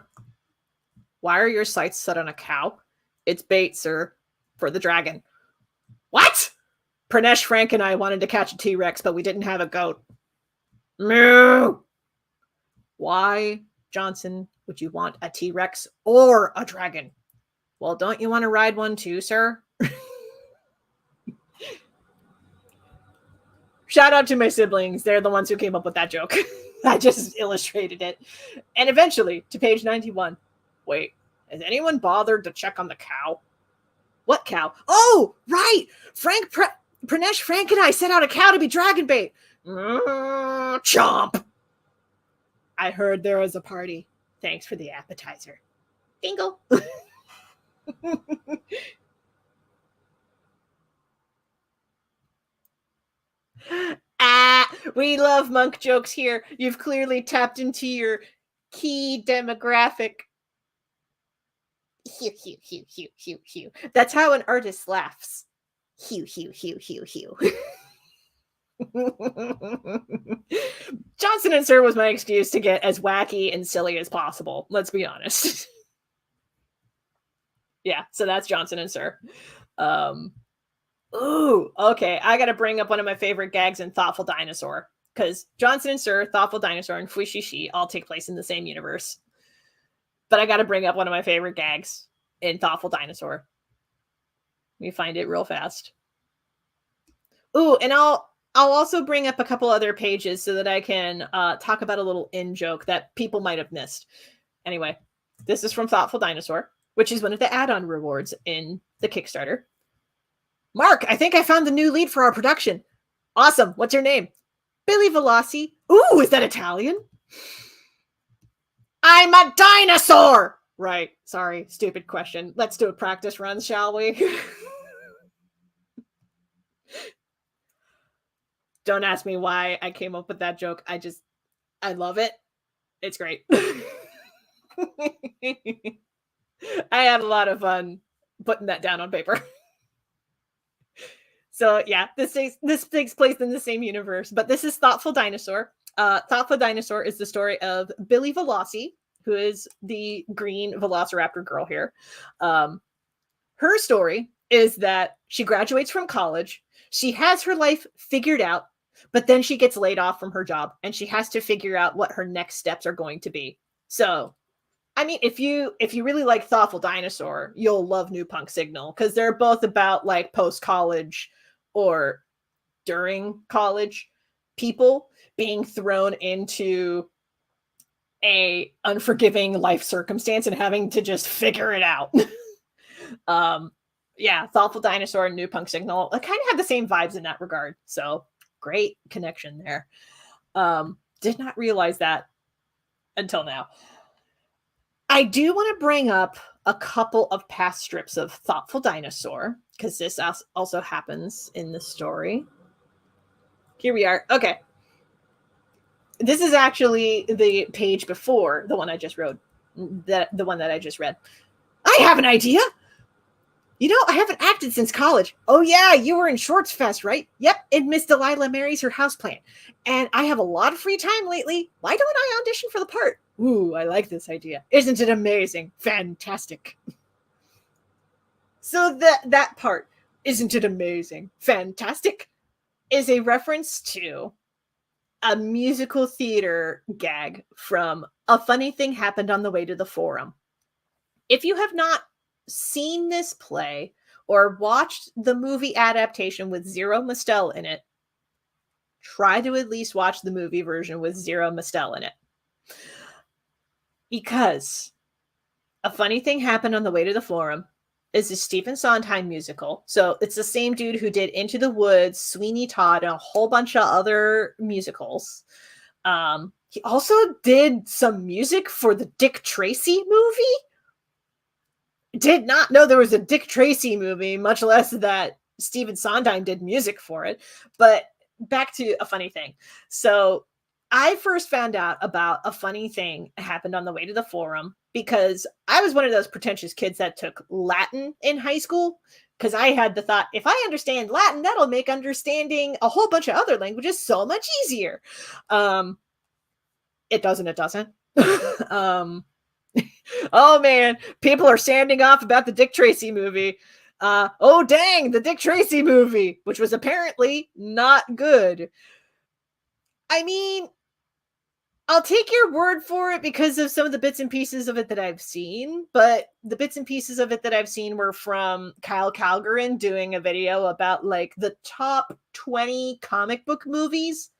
are your sights set on a cow? It's bait, sir, for the dragon. What? Pranesh, Frank, and I wanted to catch a T-Rex, but we didn't have a goat. Moo! Why, Johnson, would you want a T-Rex or a dragon? Well, don't you want to ride one too, sir? Shout out to my siblings. They're the ones who came up with that joke. I just illustrated it. And eventually, to page 91. Wait, has anyone bothered to check on the cow? What cow? Oh, right! Pranesh, Frank, and I set out a cow to be dragon bait. Chomp! I heard there was a party. Thanks for the appetizer. Dingle. We love monk jokes here. You've clearly tapped into your key demographic. Hew, hew, hew, hew, hew, hew. That's how an artist laughs. Hew, hew, hew, hew, hew. Johnson and Sir was my excuse to get as wacky and silly as possible. Let's be honest. Yeah, so that's Johnson and Sir. Ooh, okay. I got to bring up one of my favorite gags in Thoughtful Dinosaur because Johnson and Sir, Thoughtful Dinosaur, and Fwishi'shi all take place in the same universe. But I got to bring up one of my favorite gags in Thoughtful Dinosaur. We find it real fast. Ooh, and I'll also bring up a couple other pages so that I can talk about a little in-joke that people might have missed. Anyway, this is from Thoughtful Dinosaur, which is one of the add-on rewards in the Kickstarter. Mark, I think I found the new lead for our production. Awesome. What's your name? Billy Velocci. Ooh, is that Italian? I'm a dinosaur! Right. Sorry, stupid question. Let's do a practice run, shall we? Don't ask me why I came up with that joke. I love it. It's great. I had a lot of fun putting that down on paper. So yeah, this takes place in the same universe, but this is Thoughtful Dinosaur. Thoughtful Dinosaur is the story of Billy Velocci, who is the green velociraptor girl here. Her story is that she graduates from college. She has her life figured out, but then she gets laid off from her job and she has to figure out what her next steps are going to be. So, I mean, if you really like Thoughtful Dinosaur, you'll love New Punk Signal because they're both about like post-college or during college people being thrown into a unforgiving life circumstance and having to just figure it out. Yeah, Thoughtful Dinosaur and New Punk Signal, I kind of have the same vibes in that regard. So great connection there. Did not realize that until now. I do want to bring up a couple of past strips of Thoughtful Dinosaur because this also happens in the story. Here we are. Okay. This is actually the page before the one I just wrote, the one that I just read. I have an idea. You know, I haven't acted since college. Oh, yeah, you were in Shorts Fest, right? Yep, and Miss Delilah marries her houseplant. And I have a lot of free time lately. Why don't I audition for the part? Ooh, I like this idea. Isn't it amazing? Fantastic. So that part, isn't it amazing? Fantastic, is a reference to a musical theater gag from A Funny Thing Happened on the Way to the Forum. If you have not seen this play or watched the movie adaptation with Zero Mostel in it, try to at least watch the movie version with Zero Mostel in it. Because A Funny Thing Happened on the Way to the Forum is a Stephen Sondheim musical. So it's the same dude who did Into the Woods, Sweeney Todd, and a whole bunch of other musicals. He also did some music for the Dick Tracy movie. Did not know there was a Dick Tracy movie, much less that Stephen Sondheim did music for it. But back to A Funny Thing. So I first found out about A Funny Thing Happened on the Way to the Forum because I was one of those pretentious kids that took Latin in high school because I had the thought, if I understand Latin, that'll make understanding a whole bunch of other languages so much easier. It doesn't. Oh man, people are standing off about the Dick Tracy movie. Oh dang, the Dick Tracy movie, which was apparently not good. I mean, I'll take your word for it because of some of the bits and pieces of it that I've seen, but the bits and pieces of it that I've seen were from Kyle Calgarin doing a video about like the top 20 comic book movies,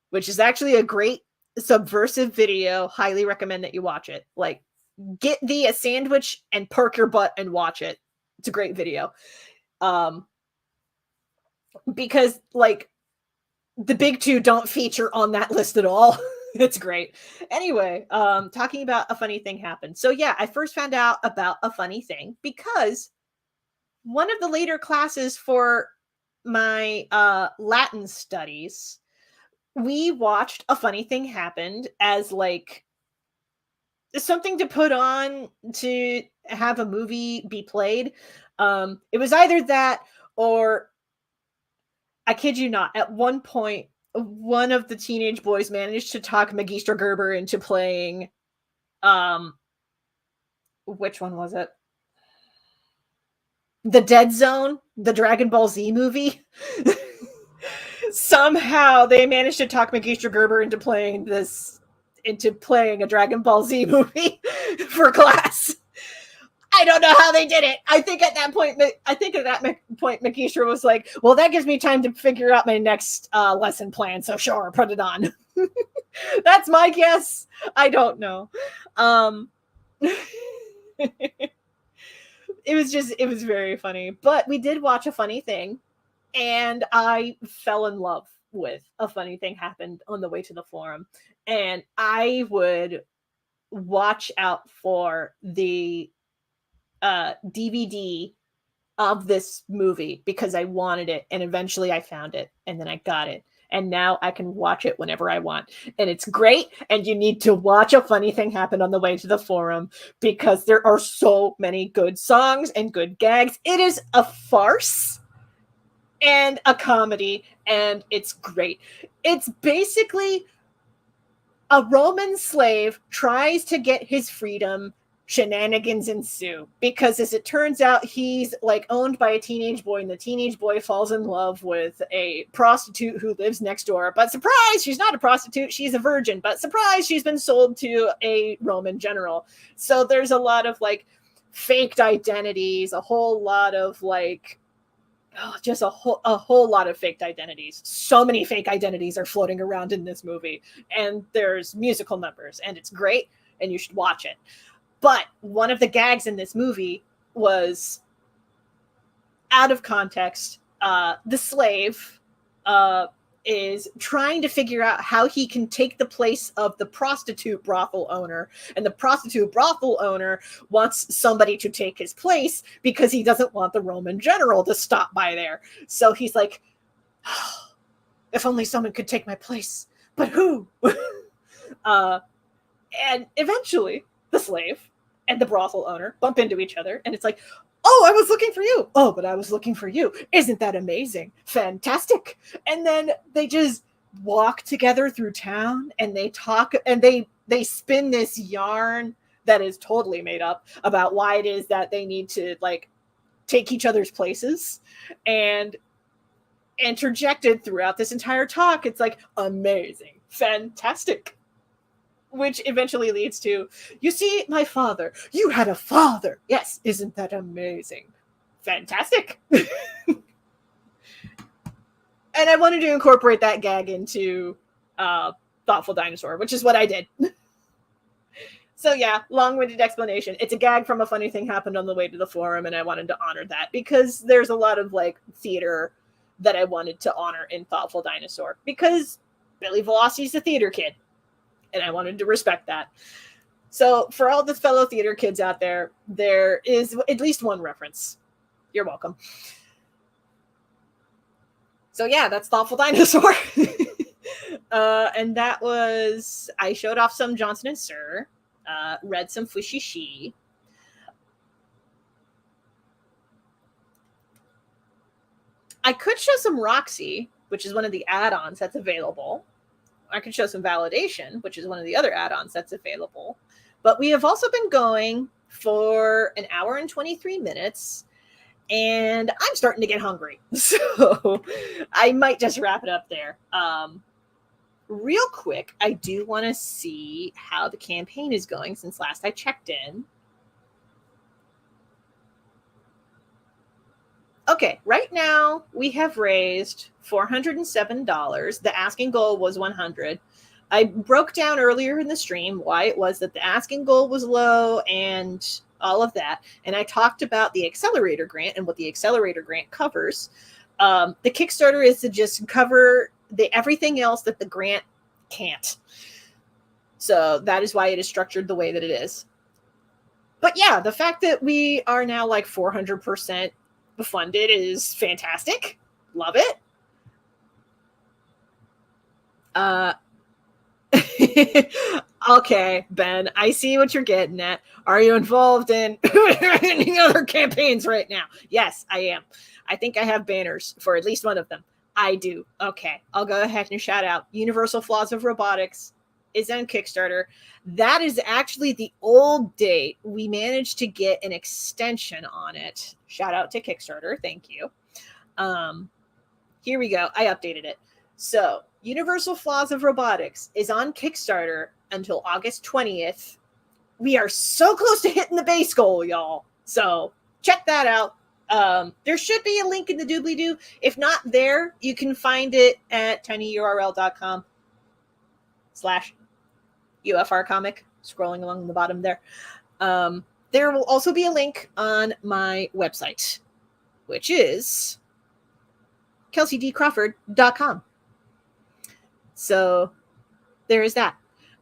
which is actually a great subversive video. Highly recommend that you watch it. Like, get thee a sandwich and park your butt and watch it. It's a great video. Because like the big two don't feature on that list at all. It's great. Anyway, talking about A Funny Thing Happened. So yeah, I first found out about A Funny Thing because one of the later classes for my Latin studies, we watched A Funny Thing Happened as like something to put on to have a movie be played. It was either that or, I kid you not, at one point, one of the teenage boys managed to talk Magister Gerber into playing, which one was it? The Dead Zone, the Dragon Ball Z movie. Somehow they managed to talk Magistra Gerber into playing a Dragon Ball Z movie for class. I don't know how they did it. I think at that point, Magistra was like, "Well, that gives me time to figure out my next lesson plan. So sure, put it on." That's my guess. I don't know. It was very funny. But we did watch A Funny Thing, and I fell in love with A Funny Thing Happened on the way to the forum. And I would watch out for the DVD of this movie because I wanted it, and eventually I found it, and then I got it, and now I can watch it whenever I want, and it's great. And you need to watch A Funny Thing Happen on the way to the forum because there are so many good songs and good gags. It is a farce and a comedy, and it's great. It's basically a Roman slave tries to get his freedom. Shenanigans ensue because, as it turns out, he's like owned by a teenage boy, and the teenage boy falls in love with a prostitute who lives next door. But surprise, she's not a prostitute, she's a virgin. But surprise, she's been sold to a Roman general. So there's a lot of like faked identities, a whole lot of like just a whole lot of faked identities. So many fake identities are floating around in this movie, and there's musical numbers, and it's great, and you should watch it. But one of the gags in this movie was out of context. The slave is trying to figure out how he can take the place of the prostitute brothel owner. And the prostitute brothel owner wants somebody to take his place because he doesn't want the Roman general to stop by there. So he's like, oh, if only someone could take my place. But who? And eventually, the slave and the brothel owner bump into each other, and it's like, oh, I was looking for you. Oh, but I was looking for you. Isn't that amazing? Fantastic. And then they just walk together through town, and they talk, and they spin this yarn that is totally made up about why it is that they need to like take each other's places. And interjected throughout this entire talk, it's like amazing, fantastic. Which eventually leads to, you see, my father, you had a father. Yes, isn't that amazing? Fantastic. And I wanted to incorporate that gag into Thoughtful Dinosaur, which is what I did. So yeah, long-winded explanation. It's a gag from A Funny Thing Happened on the way to the forum, and I wanted to honor that because there's a lot of like theater that I wanted to honor in Thoughtful Dinosaur because Billy Velocity's a theater kid. And I wanted to respect that. So for all the fellow theater kids out there, there is at least one reference. You're welcome. So yeah, that's Thoughtful Dinosaur. And that was, I showed off some Johnson & Sir, read some Fwishi'shi. I could show some Roxy, which is one of the add-ons that's available. I could show some Validation, which is one of the other add-ons that's available. But we have also been going for an hour and 23 minutes, and I'm starting to get hungry. So I might just wrap it up there. Real quick, I do want to see how the campaign is going since last I checked in. Okay, right now we have raised $407. The asking goal was $100. I broke down earlier in the stream why it was that the asking goal was low and all of that. And I talked about the accelerator grant and what the accelerator grant covers. The Kickstarter is to just cover everything else that the grant can't. So that is why it is structured the way that it is. But yeah, the fact that we are now like 400% funded is fantastic. Love it. Okay, Ben, I see what you're getting at. Are you involved in any other campaigns right now? Yes, I am. I think I have banners for at least one of them. I do. Okay, I'll go ahead and shout out Universal Flaws of Robotics is on Kickstarter. That is actually the old date. We managed to get an extension on it. Shout out to Kickstarter. Thank you. Here we go. I updated it. So, Universal Flaws of Robotics is on Kickstarter until August 20th. We are so close to hitting the base goal, y'all. So, check that out. There should be a link in the doobly-doo. If not there, you can find it at tinyurl.com/UFR comic, scrolling along the bottom there. There will also be a link on my website, which is kelseydcrawford.com. So there is that.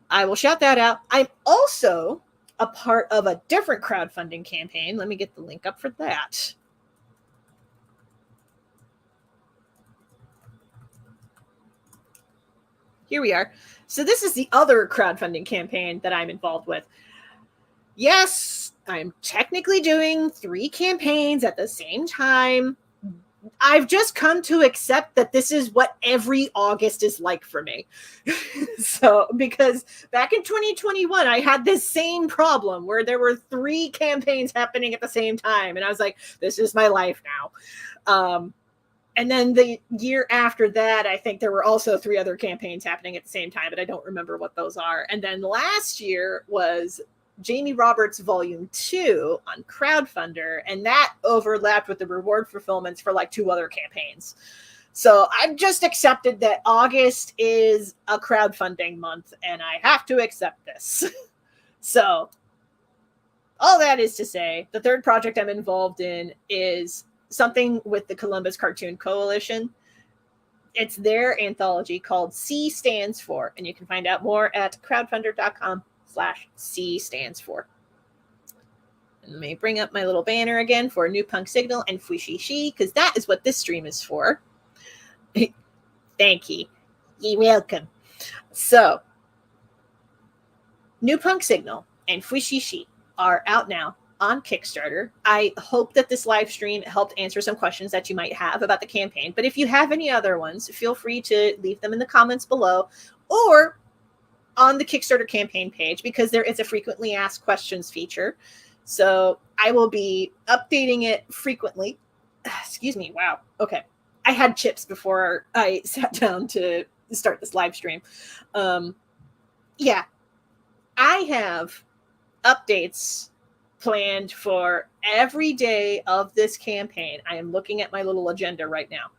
I will shout that out. I'm also a part of a different crowdfunding campaign. Let me get the link up for that. Here we are. So this is the other crowdfunding campaign that I'm involved with. Yes, I'm technically doing 3 campaigns at the same time. I've just come to accept that this is what every August is like for me. So, because back in 2021, I had this same problem where there were 3 campaigns happening at the same time. And I was like, this is my life now. And then the year after that, I think there were also 3 other campaigns happening at the same time, but I don't remember what those are. And then last year was Jamie Roberts Volume 2 on Crowdfunder, and that overlapped with the reward fulfillments for like 2 other campaigns. So I've just accepted that August is a crowdfunding month, and I have to accept this. So all that is to say, the third project I'm involved in is something with the Columbus Cartoon Coalition. It's their anthology called C Stands For, and you can find out more at crowdfunder.com/C Stands For. And let me bring up my little banner again for New Punk Signal and Fwishi'shi, because that is what this stream is for. Thank you. You're welcome. So, New Punk Signal and Fwishi'shi are out now on Kickstarter. I hope that this live stream helped answer some questions that you might have about the campaign. But if you have any other ones, feel free to leave them in the comments below or on the Kickstarter campaign page, because there is a frequently asked questions feature. So I will be updating it frequently. Excuse me. Wow. Okay. I had chips before I sat down to start this live stream. Yeah. I have updates planned for every day of this campaign. I am looking at my little agenda right now.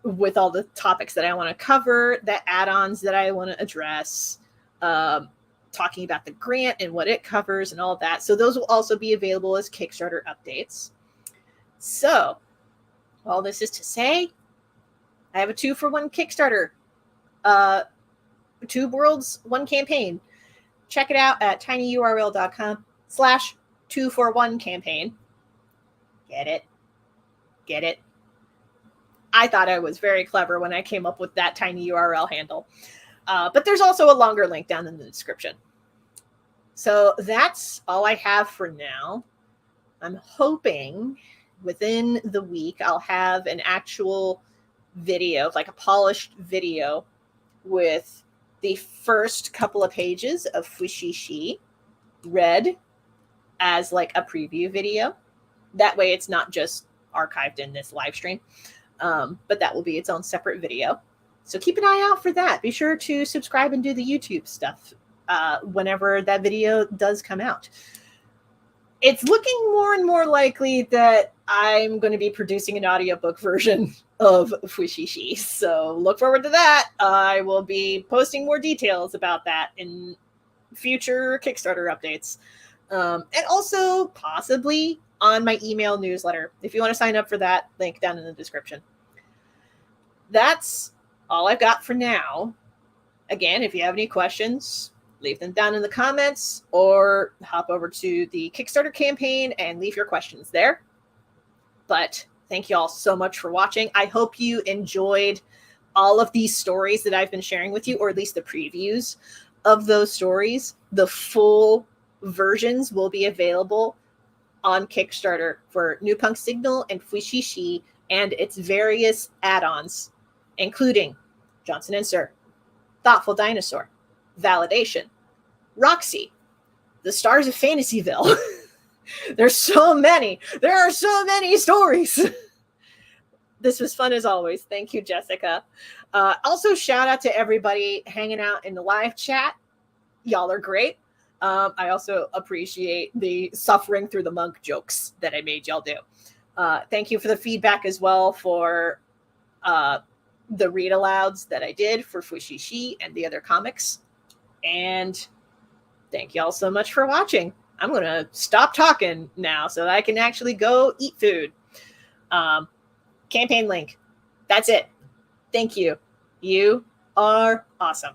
With all the topics that I want to cover, the add-ons that I want to address, talking about the grant and what it covers and all of that. So those will also be available as Kickstarter updates. So all this is to say, I have a 2-for-1 Kickstarter, 2 worlds, 1 campaign. Check it out at tinyurl.com/2for1 campaign. Get it? Get it? I thought I was very clever when I came up with that tiny URL handle. But there's also a longer link down in the description. So that's all I have for now. I'm hoping within the week I'll have an actual video, like a polished video with the first couple of pages of Fwishi'shi read as like a preview video. That way it's not just archived in this live stream, but that will be its own separate video. So keep an eye out for that. Be sure to subscribe and do the YouTube stuff whenever that video does come out. It's looking more and more likely that I'm going to be producing an audiobook version of Fwishi'shi. So look forward to that. I will be posting more details about that in future Kickstarter updates. And also possibly on my email newsletter. If you want to sign up for that, link down in the description. That's all I've got for now. Again, if you have any questions, leave them down in the comments or hop over to the Kickstarter campaign and leave your questions there. But thank you all so much for watching. I hope you enjoyed all of these stories that I've been sharing with you, or at least the previews of those stories. The full versions will be available on Kickstarter for New Punk Signal and Fwishi'shi and its various add-ons, including Johnson & Sir, Thoughtful Dinosaur, Validation, Roxy, The Stars of Fantasyville. There's so many. There are so many stories. This was fun as always. Thank you, Jessica. Also, shout out to everybody hanging out in the live chat. Y'all are great. I also appreciate the suffering through the monk jokes that I made y'all do. Thank you for the feedback as well for the read alouds that I did for Fwishi'shi and the other comics. And thank y'all so much for watching. I'm going to stop talking now so that I can actually go eat food. Campaign link. That's it. Thank you. You are awesome.